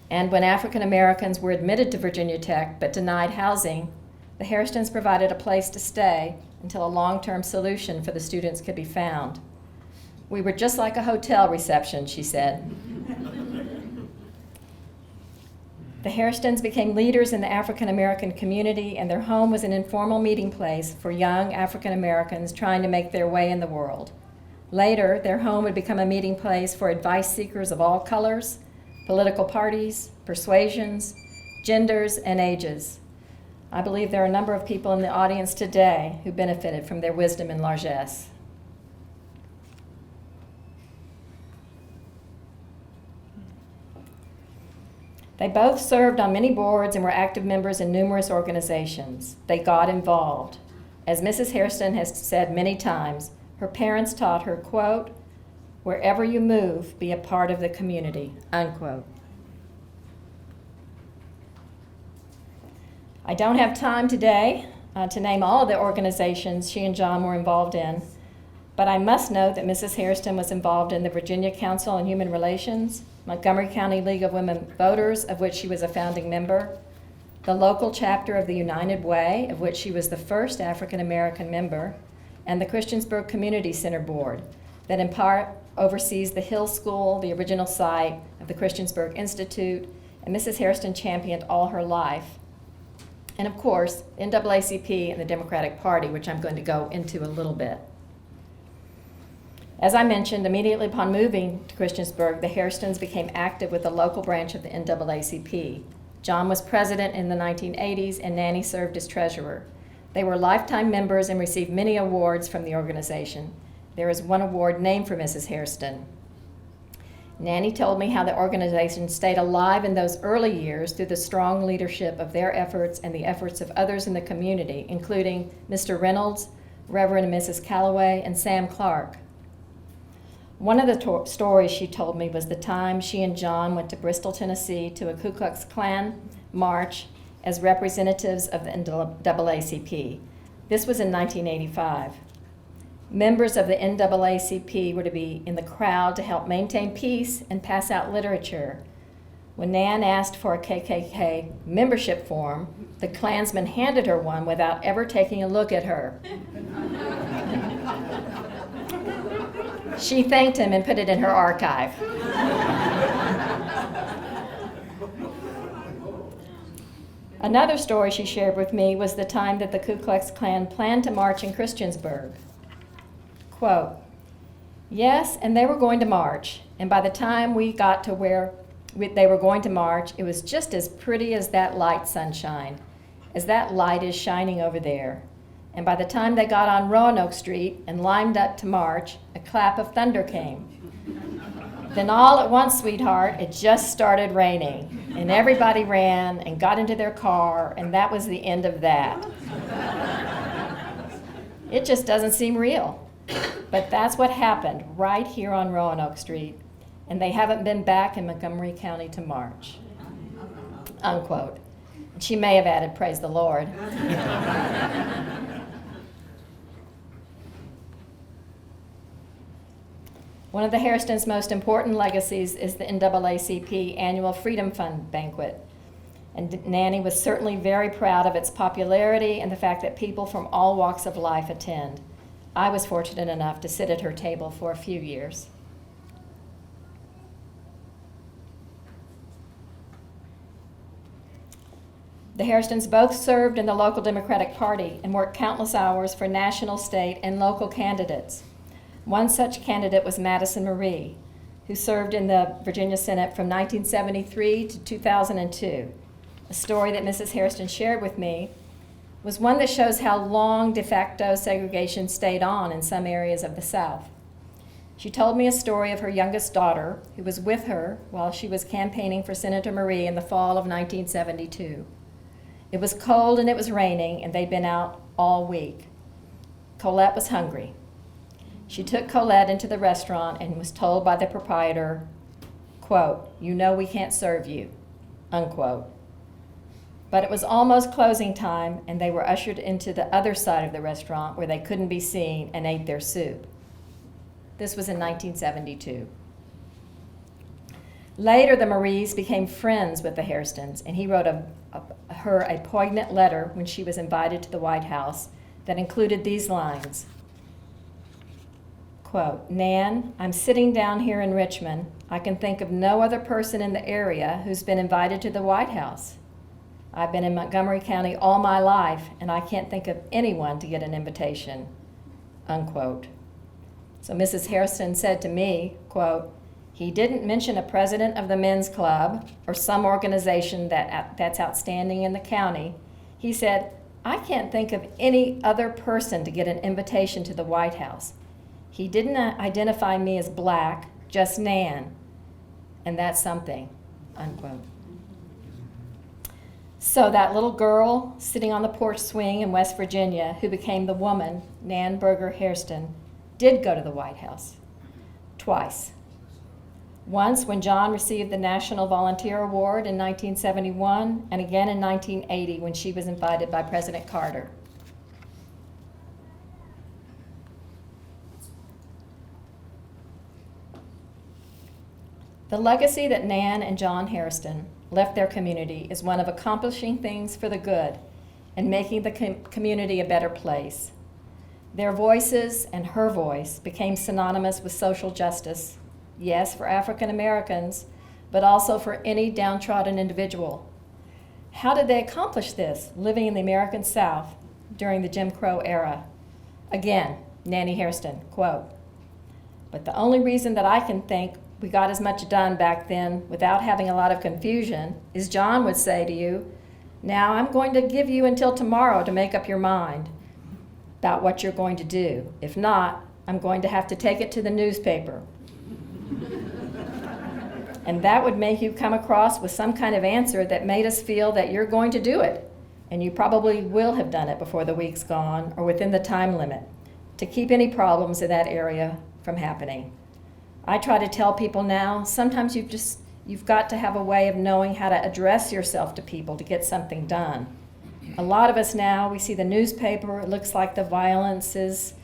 And when African Americans were admitted to Virginia Tech but denied housing, the Hairstons provided a place to stay until a long-term solution for the students could be found. We were just like a hotel reception, she said. The Hairstons became leaders in the African American community, and their home was an informal meeting place for young African Americans trying to make their way in the world. Later, their home would become a meeting place for advice seekers of all colors, political parties, persuasions, genders, and ages. I believe there are a number of people in the audience today who benefited from their wisdom and largesse. They both served on many boards and were active members in numerous organizations. They got involved. As Mrs. Hairston has said many times, her parents taught her, quote, "Wherever you move, be a part of the community," unquote. I don't have time today to name all of the organizations she and John were involved in, but I must note that Mrs. Hairston was involved in the Virginia Council on Human Relations, Montgomery County League of Women Voters, of which she was a founding member, the local chapter of the United Way, of which she was the first African American member, and the Christiansburg Community Center Board, that in part oversees the Hill School, the original site of the Christiansburg Institute, and Mrs. Hairston championed all her life. And of course, NAACP and the Democratic Party, which I'm going to go into a little bit. As I mentioned, immediately upon moving to Christiansburg, the Hairstons became active with the local branch of the NAACP. John was president in the 1980s, and Nannie served as treasurer. They were lifetime members and received many awards from the organization. There is one award named for Mrs. Hairston. Nannie told me how the organization stayed alive in those early years through the strong leadership of their efforts and the efforts of others in the community, including Mr. Reynolds, Reverend and Mrs. Calloway, and Sam Clark. One of the stories she told me was the time she and John went to Bristol, Tennessee to a Ku Klux Klan march as representatives of the NAACP. This was in 1985. Members of the NAACP were to be in the crowd to help maintain peace and pass out literature. When Nan asked for a KKK membership form, the Klansman handed her one without ever taking a look at her. She thanked him and put it in her archive. Another story she shared with me was the time that the Ku Klux Klan planned to march in Christiansburg. Quote, "Yes, and they were going to march, and by the time we got to where they were going to march, it was just as pretty as that light sunshine, as that light is shining over there. And by the time they got on Roanoke Street and lined up to march, a clap of thunder came. Then all at once, sweetheart, it just started raining, and everybody ran and got into their car, and that was the end of that. It just doesn't seem real. But that's what happened right here on Roanoke Street, and they haven't been back in Montgomery County to march," unquote. She may have added, "Praise the Lord." One of the Hairston's most important legacies is the NAACP Annual Freedom Fund Banquet. And Nannie was certainly very proud of its popularity and the fact that people from all walks of life attend. I was fortunate enough to sit at her table for a few years. The Hairstons both served in the local Democratic Party and worked countless hours for national, state, and local candidates. One such candidate was Madison Marie, who served in the Virginia Senate from 1973 to 2002. A story that Mrs. Hairston shared with me was one that shows how long de facto segregation stayed on in some areas of the South. She told me a story of her youngest daughter, who was with her while she was campaigning for Senator Marie in the fall of 1972. It was cold and it was raining, and they'd been out all week. Colette was hungry. She took Colette into the restaurant and was told by the proprietor, quote, "You know we can't serve you," unquote. But it was almost closing time, and they were ushered into the other side of the restaurant where they couldn't be seen and ate their soup. This was in 1972. Later, the Maries became friends with the Hairstons, and he wrote her a poignant letter when she was invited to the White House that included these lines. Quote, "Nan, I'm sitting down here in Richmond. I can think of no other person in the area who's been invited to the White House. I've been in Montgomery County all my life, and I can't think of anyone to get an invitation," unquote. So Mrs. Hairston said to me, quote, "He didn't mention a president of the men's club or some organization that's outstanding in the county. He said, I can't think of any other person to get an invitation to the White House. He didn't identify me as black, just Nan, and that's something," unquote. So that little girl sitting on the porch swing in West Virginia, who became the woman, Nan Berger Hairston, did go to the White House twice. Once when John received the National Volunteer Award in 1971, and again in 1980 when she was invited by President Carter. The legacy that Nan and John Hairston left their community is one of accomplishing things for the good and making the community a better place. Their voices and her voice became synonymous with social justice, yes, for African Americans, but also for any downtrodden individual. How did they accomplish this, living in the American South during the Jim Crow era? Again, Nannie Hairston, quote, "But the only reason that I can think we got as much done back then without having a lot of confusion is John would say to you, 'Now I'm going to give you until tomorrow to make up your mind about what you're going to do. If not, I'm going to have to take it to the newspaper.' And that would make you come across with some kind of answer that made us feel that you're going to do it, and you probably will have done it before the week's gone or within the time limit to keep any problems in that area from happening. I try to tell people now, sometimes you've got to have a way of knowing how to address yourself to people to get something done. A lot of us now, we see the newspaper, it looks like the violence is,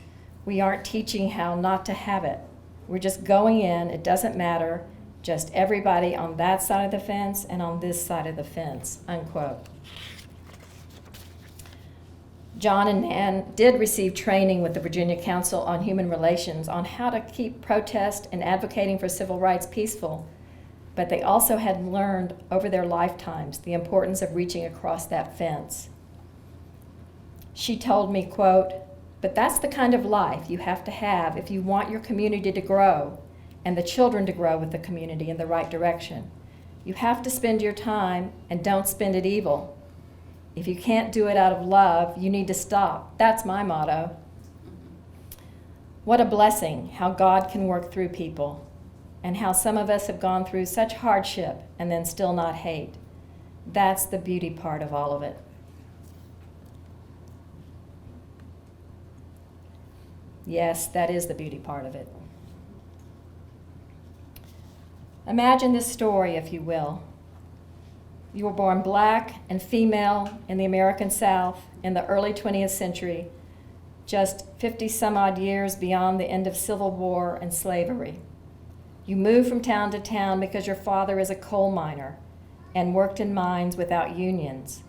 we aren't teaching how not to have it. We're just going in, it doesn't matter, just everybody on that side of the fence and on this side of the fence," unquote. John and Nan did receive training with the Virginia Council on Human Relations on how to keep protest and advocating for civil rights peaceful, but they also had learned over their lifetimes the importance of reaching across that fence. She told me, quote, "But that's the kind of life you have to have if you want your community to grow and the children to grow with the community in the right direction. You have to spend your time and don't spend it evil. If you can't do it out of love, you need to stop. That's my motto." What a blessing how God can work through people, and how some of us have gone through such hardship and then still not hate. That's the beauty part of all of it. Yes, that is the beauty part of it. Imagine this story, if you will. You were born black and female in the American South in the early 20th century, just 50 some odd years beyond the end of Civil War and slavery. You moved from town to town because your father is a coal miner and worked in mines without unions.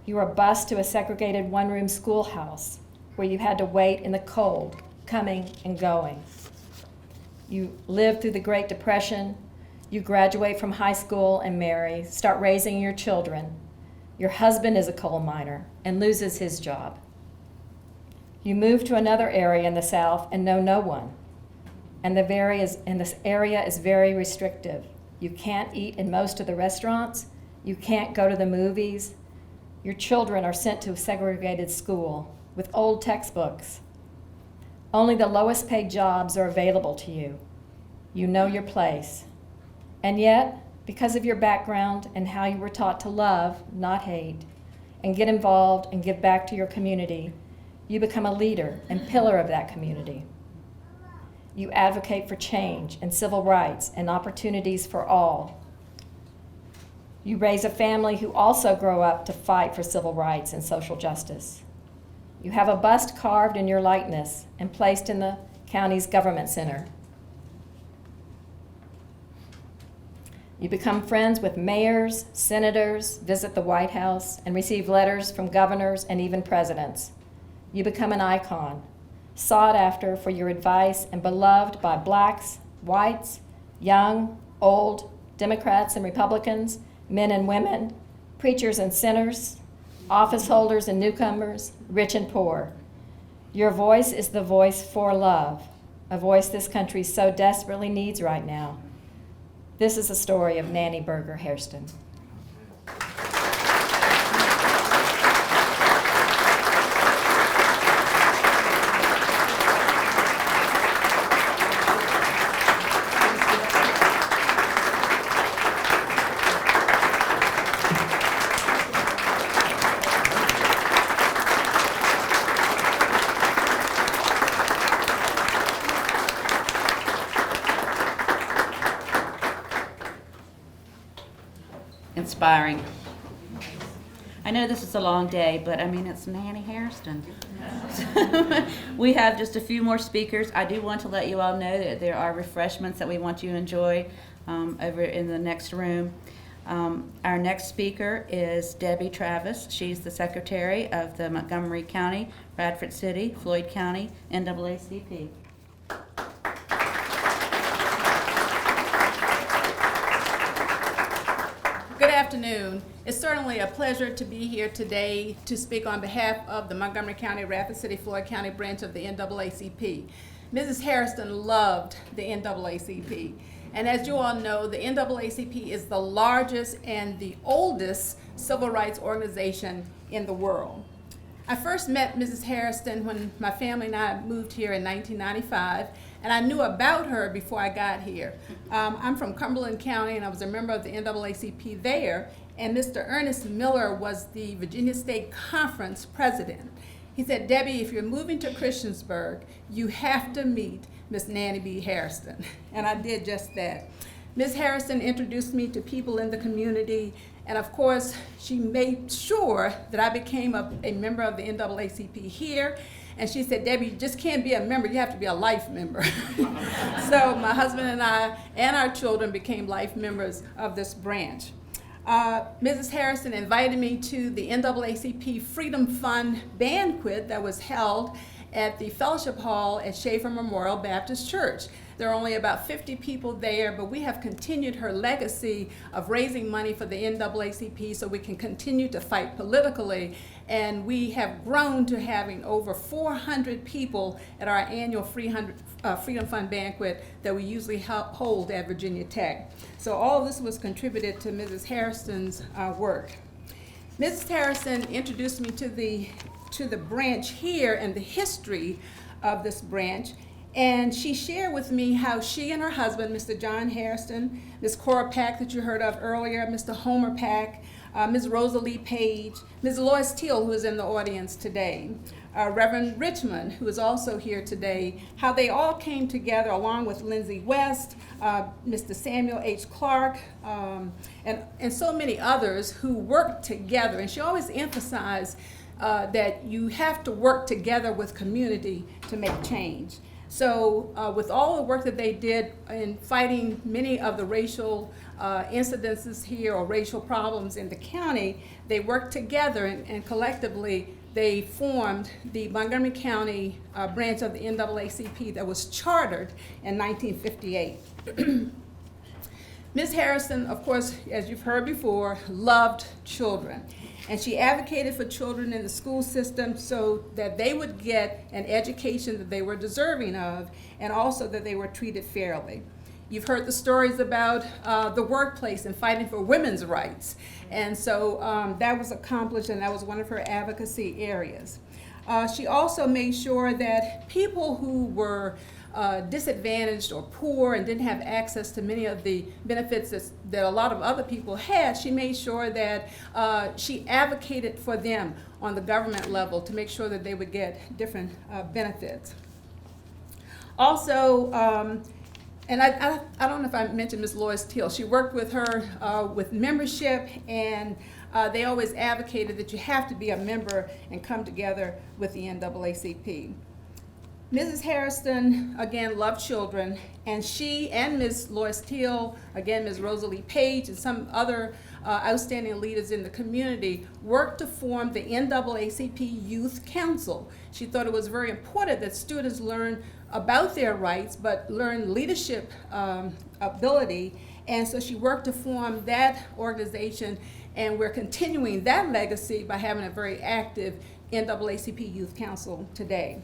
You were bused to a segregated one-room schoolhouse where you had to wait in the cold, coming and going. You lived through the Great Depression. You graduate from high school and marry, start raising your children. Your husband is a coal miner and loses his job. You move to another area in the South and know no one. And this area is very restrictive. You can't eat in most of the restaurants. You can't go to the movies. Your children are sent to a segregated school with old textbooks. Only the lowest paid jobs are available to you. You know your place. And yet, because of your background and how you were taught to love, not hate, and get involved and give back to your community, you become a leader and pillar of that community. You advocate for change and civil rights and opportunities for all. You raise a family who also grow up to fight for civil rights and social justice. You have a bust carved in your likeness and placed in the county's government center. You become friends with mayors, senators, visit the White House, and receive letters from governors and even presidents. You become an icon, sought after for your advice and beloved by blacks, whites, young, old, Democrats and Republicans, men and women, preachers and sinners, office holders and newcomers, rich and poor. Your voice is the voice for love, a voice this country so desperately needs right now. This is the story of Nannie Berger Hairston. Inspiring. I know this is a long day, but I mean, it's Nannie Hairston. We have just a few more speakers. I do want to let you all know that there are refreshments that we want you to enjoy over in the next room. Our next speaker is Debbie Travis. She's the secretary of the Montgomery County, Bradford City, Floyd County, NAACP. Good afternoon. It's certainly a pleasure to be here today to speak on behalf of the Montgomery County, Bradford City, Floyd County branch of the NAACP. Mrs. Hairston loved the NAACP. And as you all know, the NAACP is the largest and the oldest civil rights organization in the world. I first met Mrs. Hairston when my family and I moved here in 1995, and I knew about her before I got here. I'm from Cumberland County, and I was a member of the NAACP there, and Mr. Ernest Miller was the Virginia State Conference president. He said, Debbie, if you're moving to Christiansburg, you have to meet Miss Nannie B. Hairston. And I did just that. Ms. Hairston introduced me to people in the community, and of course, she made sure that I became a member of the NAACP here. And she said, Debbie, you just can't be a member, you have to be a life member. So my husband and I and our children became life members of this branch. Mrs. Hairston invited me to the NAACP Freedom Fund banquet that was held at the Fellowship Hall at Schaefer Memorial Baptist Church. There are only about 50 people there, but we have continued her legacy of raising money for the NAACP so we can continue to fight politically. And we have grown to having over 400 people at our annual Freedom Fund banquet that we usually hold at Virginia Tech. So all of this was contributed to Mrs. Hairston's work. Mrs. Hairston introduced me to the branch here and the history of this branch. And she shared with me how she and her husband, Mr. John Hairston, Ms. Cora Pack that you heard of earlier, Mr. Homer Pack, Ms. Rosalie Page, Ms. Lois Teal, who is in the audience today, Reverend Richmond, who is also here today, how they all came together along with Lindsay West, Mr. Samuel H. Clark, and so many others who worked together. And she always emphasized that you have to work together with community to make change. So with all the work that they did in fighting many of the racial incidences here or racial problems in the county, they worked together and collectively they formed the Montgomery County branch of the NAACP that was chartered in 1958. Ms. Hairston, of course, as you've heard before, loved children. And she advocated for children in the school system so that they would get an education that they were deserving of, and also that they were treated fairly. You've heard the stories about the workplace and fighting for women's rights. And so that was accomplished, and that was one of her advocacy areas. She also made sure that people who were disadvantaged or poor and didn't have access to many of the benefits that a lot of other people had, she made sure that she advocated for them on the government level to make sure that they would get different benefits. Also, and I don't know if I mentioned Ms. Lois Teal. She worked with her with membership, and they always advocated that you have to be a member and come together with the NAACP. Mrs. Hairston, again, loved children, and she and Ms. Lois Teal, again, Ms. Rosalie Page, and some other outstanding leaders in the community worked to form the NAACP Youth Council. She thought it was very important that students learn about their rights, but learn leadership ability, and so she worked to form that organization, and we're continuing that legacy by having a very active NAACP Youth Council today.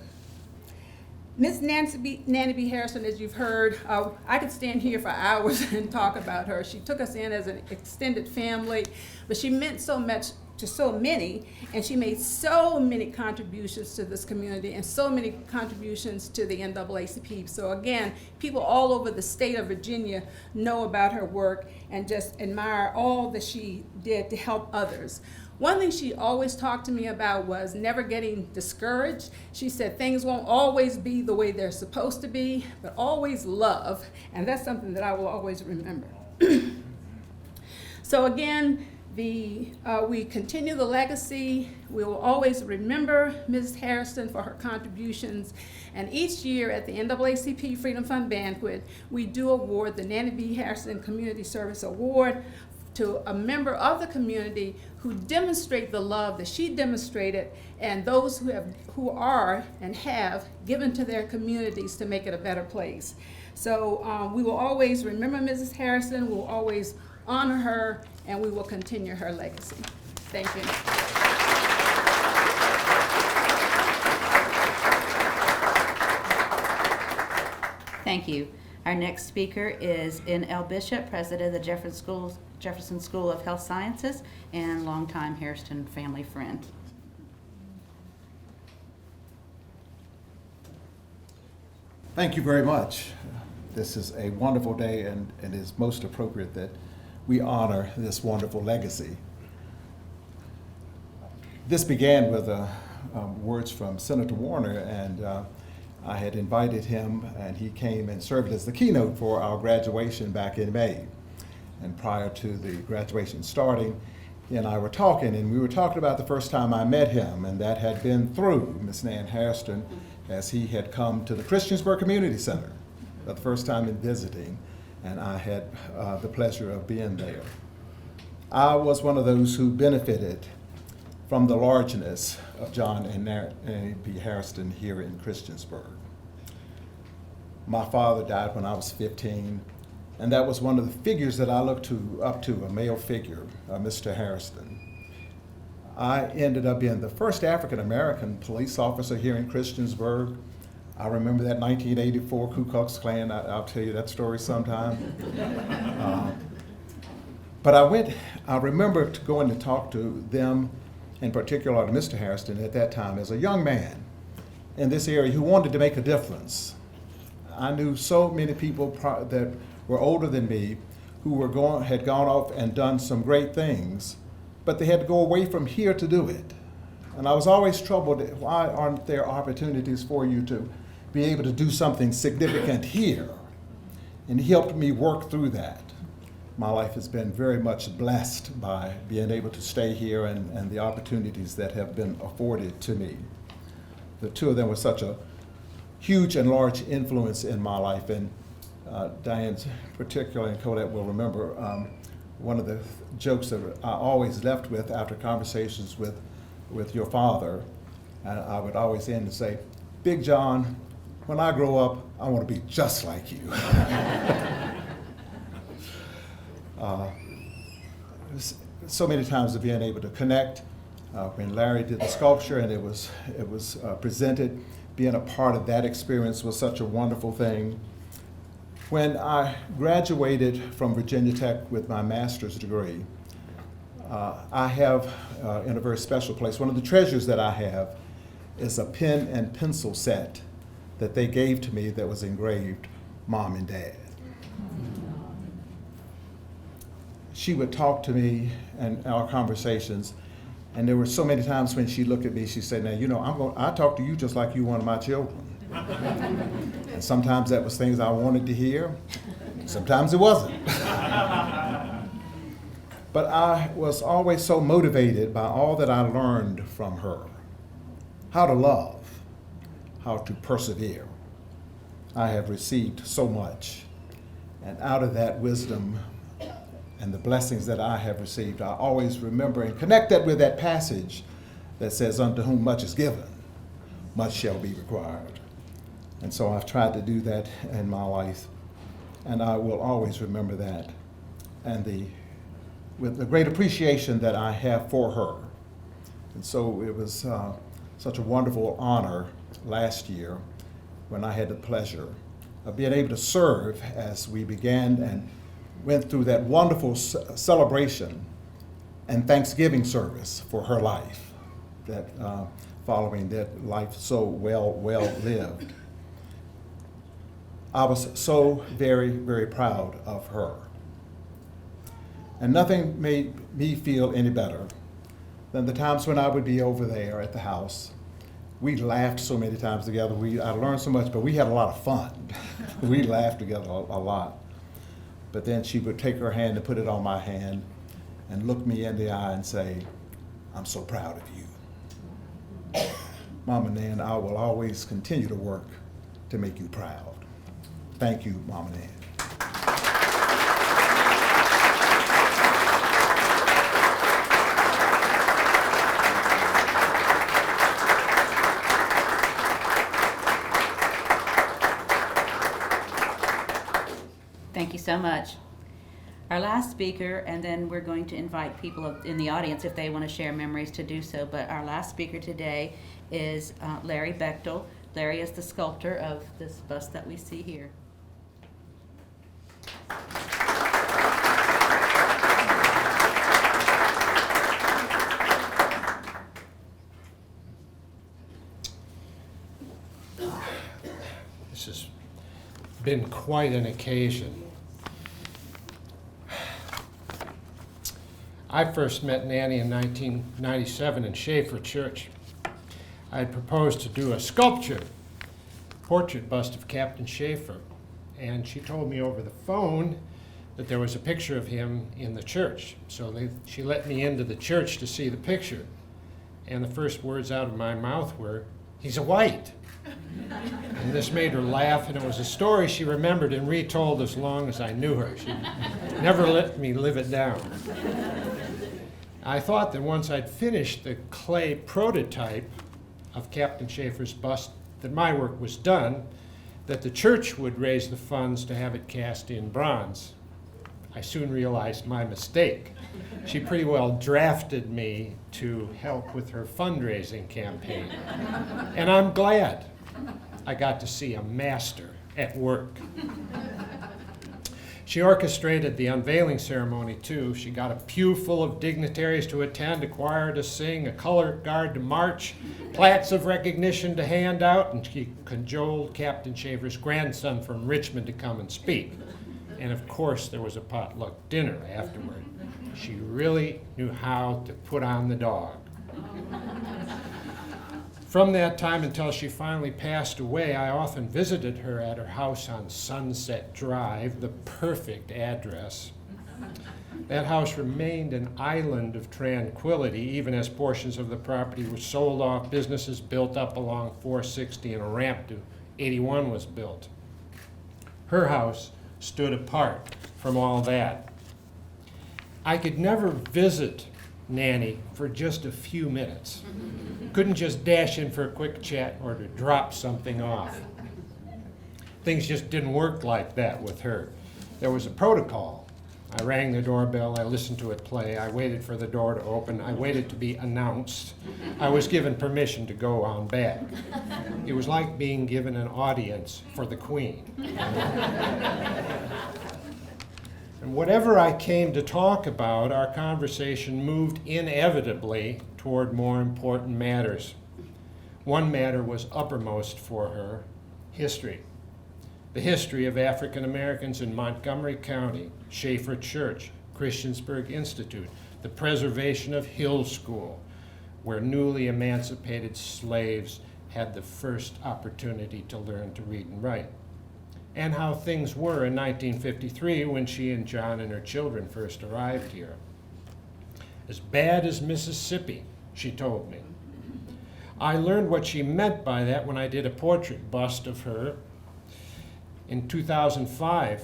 Ms. Nannie B. Hairston, as you've heard, I could stand here for hours and talk about her. She took us in as an extended family, but she meant so much to so many, and she made so many contributions to this community and so many contributions to the NAACP. So again, people all over the state of Virginia know about her work and just admire all that she did to help others. One thing she always talked to me about was never getting discouraged. She said things won't always be the way they're supposed to be, but always love, and that's something that I will always remember. So again, we continue the legacy. We will always remember Ms. Hairston for her contributions, and each year at the NAACP Freedom Fund Banquet, we do award the Nannie B. Hairston Community Service Award to a member of the community who demonstrate the love that she demonstrated, and those who are and have given to their communities to make it a better place. So we will always remember Mrs. Hairston, we will always honor her, and we will continue her legacy. Thank you. Thank you. Our next speaker is N.L. Bishop, president of the Jefferson School of Health Sciences and longtime Hairston family friend. Thank you very much. This is a wonderful day, and it is most appropriate that we honor this wonderful legacy. This began with words from Senator Warner, and I had invited him, and he came and served as the keynote for our graduation back in May. And prior to the graduation starting, he and I were talking, and we were talking about the first time I met him, and that had been through Miss Nan Hairston, as he had come to the Christiansburg Community Center for the first time in visiting, and I had the pleasure of being there. I was one of those who benefited from the largeness of John and Nannie B. Hairston here in Christiansburg. My father died when I was 15, and that was one of the figures that I looked up to, a male figure, Mr. Hairston. I ended up being the first African-American police officer here in Christiansburg. I remember that 1984 Ku Klux Klan. I'll tell you that story sometime. But I remember going to talk to them, in particular to Mr. Hairston at that time, as a young man in this area who wanted to make a difference. I knew so many people that were older than me who had gone off and done some great things, but they had to go away from here to do it. And I was always troubled, why aren't there opportunities for you to be able to do something significant here? And he helped me work through that. My life has been very much blessed by being able to stay here and the opportunities that have been afforded to me. The two of them were such a huge and large influence in my life. And Diane, particularly, and Colette will remember one of the jokes that I always left with after conversations with your father. And I would always end and say, Big John, when I grow up, I want to be just like you. So many times of being able to connect. When Larry did the sculpture and it was presented, being a part of that experience was such a wonderful thing. When I graduated from Virginia Tech with my master's degree, I have, in a very special place, one of the treasures that I have is a pen and pencil set that they gave to me that was engraved Mom and Dad. She would talk to me in our conversations, and there were so many times when she looked at me, she said, now, you know, I talk to you just like you one of my children. And sometimes that was things I wanted to hear, sometimes it wasn't. But I was always so motivated by all that I learned from her. How to love, how to persevere. I have received so much, and out of that wisdom and the blessings that I have received, I always remember and connect that with that passage that says, unto whom much is given, much shall be required. And so I've tried to do that in my life, and I will always remember that, and with the great appreciation that I have for her. And so it was such a wonderful honor last year when I had the pleasure of being able to serve as we began and went through that wonderful celebration and Thanksgiving service for her life, that following that life so well lived. I was so very, very proud of her. And nothing made me feel any better than the times when I would be over there at the house. We laughed so many times together. I learned so much, but we had a lot of fun. We laughed together a lot. But then she would take her hand and put it on my hand and look me in the eye and say, I'm so proud of you. Mama Nan, I will always continue to work to make you proud. Thank you, Mama Nan. Thank you so much. Our last speaker, and then we're going to invite people in the audience if they want to share memories to do so, but our last speaker today is Larry Bechtel. Larry is the sculptor of this bust that we see here. This has been quite an occasion. I first met Nannie in 1997 in Schaefer Church. I had proposed to do a sculpture, portrait bust of Captain Schaefer, and she told me over the phone that there was a picture of him in the church. So she let me into the church to see the picture, and the first words out of my mouth were, "He's a white." And this made her laugh, and it was a story she remembered and retold as long as I knew her. She never let me live it down. I thought that once I'd finished the clay prototype of Captain Schaefer's bust, that my work was done, that the church would raise the funds to have it cast in bronze. I soon realized my mistake. She pretty well drafted me to help with her fundraising campaign. And I'm glad I got to see a master at work. She orchestrated the unveiling ceremony too. She got a pew full of dignitaries to attend, a choir to sing, a color guard to march, plaques of recognition to hand out, and she cajoled Captain Schaefer's grandson from Richmond to come and speak. And of course, there was a potluck dinner afterward. She really knew how to put on the dog. From that time until she finally passed away, I often visited her at her house on Sunset Drive, the perfect address. That house remained an island of tranquility, even as portions of the property were sold off, businesses built up along 460, and a ramp to 81 was built. Her house stood apart from all that. I could never visit Nannie for just a few minutes. Couldn't just dash in for a quick chat or to drop something off. Things just didn't work like that with her. There was a protocol. I rang the doorbell, I listened to it play, I waited for the door to open, I waited to be announced. I was given permission to go on back. It was like being given an audience for the Queen. And whatever I came to talk about, our conversation moved inevitably toward more important matters. One matter was uppermost for her: history. The history of African Americans in Montgomery County, Schaefer Church, Christiansburg Institute, the preservation of Hill School, where newly emancipated slaves had the first opportunity to learn to read and write, and how things were in 1953 when she and John and her children first arrived here. As bad as Mississippi, she told me. I learned what she meant by that when I did a portrait bust of her. In 2005,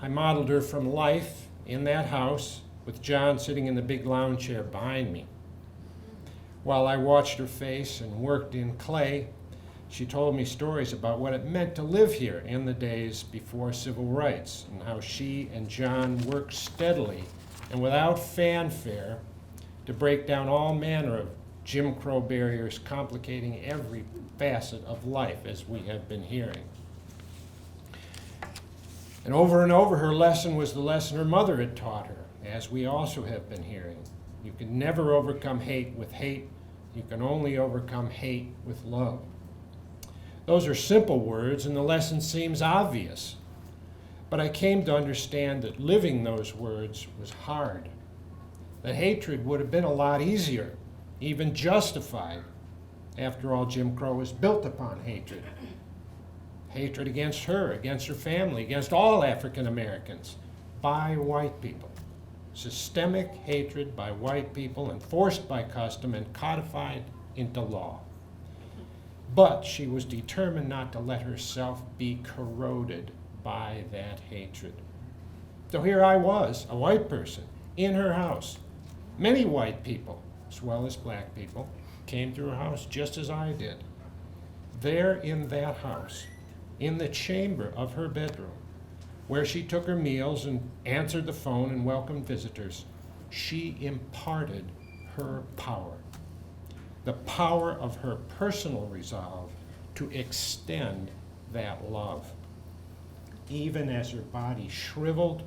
I modeled her from life in that house with John sitting in the big lounge chair behind me. While I watched her face and worked in clay, she told me stories about what it meant to live here in the days before civil rights, and how she and John worked steadily and without fanfare to break down all manner of Jim Crow barriers complicating every facet of life, as we have been hearing. And over, her lesson was the lesson her mother had taught her, as we also have been hearing. You can never overcome hate with hate. You can only overcome hate with love. Those are simple words, and the lesson seems obvious. But I came to understand that living those words was hard. That hatred would have been a lot easier, even justified. After all, Jim Crow was built upon hatred. Hatred against her, against her family, against all African Americans, by white people. Systemic hatred by white people, enforced by custom and codified into law. But she was determined not to let herself be corroded by that hatred. So here I was, a white person, in her house. Many white people, as well as black people, came to her house just as I did. There in that house, in the chamber of her bedroom, where she took her meals and answered the phone and welcomed visitors, she imparted her power. The power of her personal resolve to extend that love, even as her body shriveled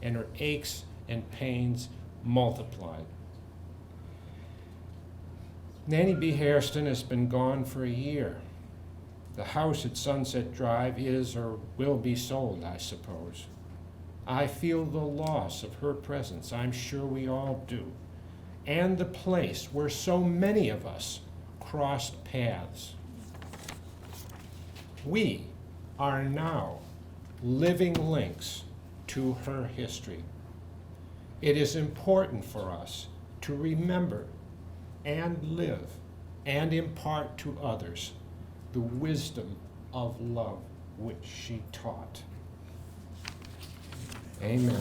and her aches and pains multiplied. Nannie B. Hairston has been gone for a year. The house at Sunset Drive is or will be sold, I suppose. I feel the loss of her presence, I'm sure we all do, and the place where so many of us crossed paths. We are now living links to her history. It is important for us to remember and live and impart to others the wisdom of love which she taught. Amen.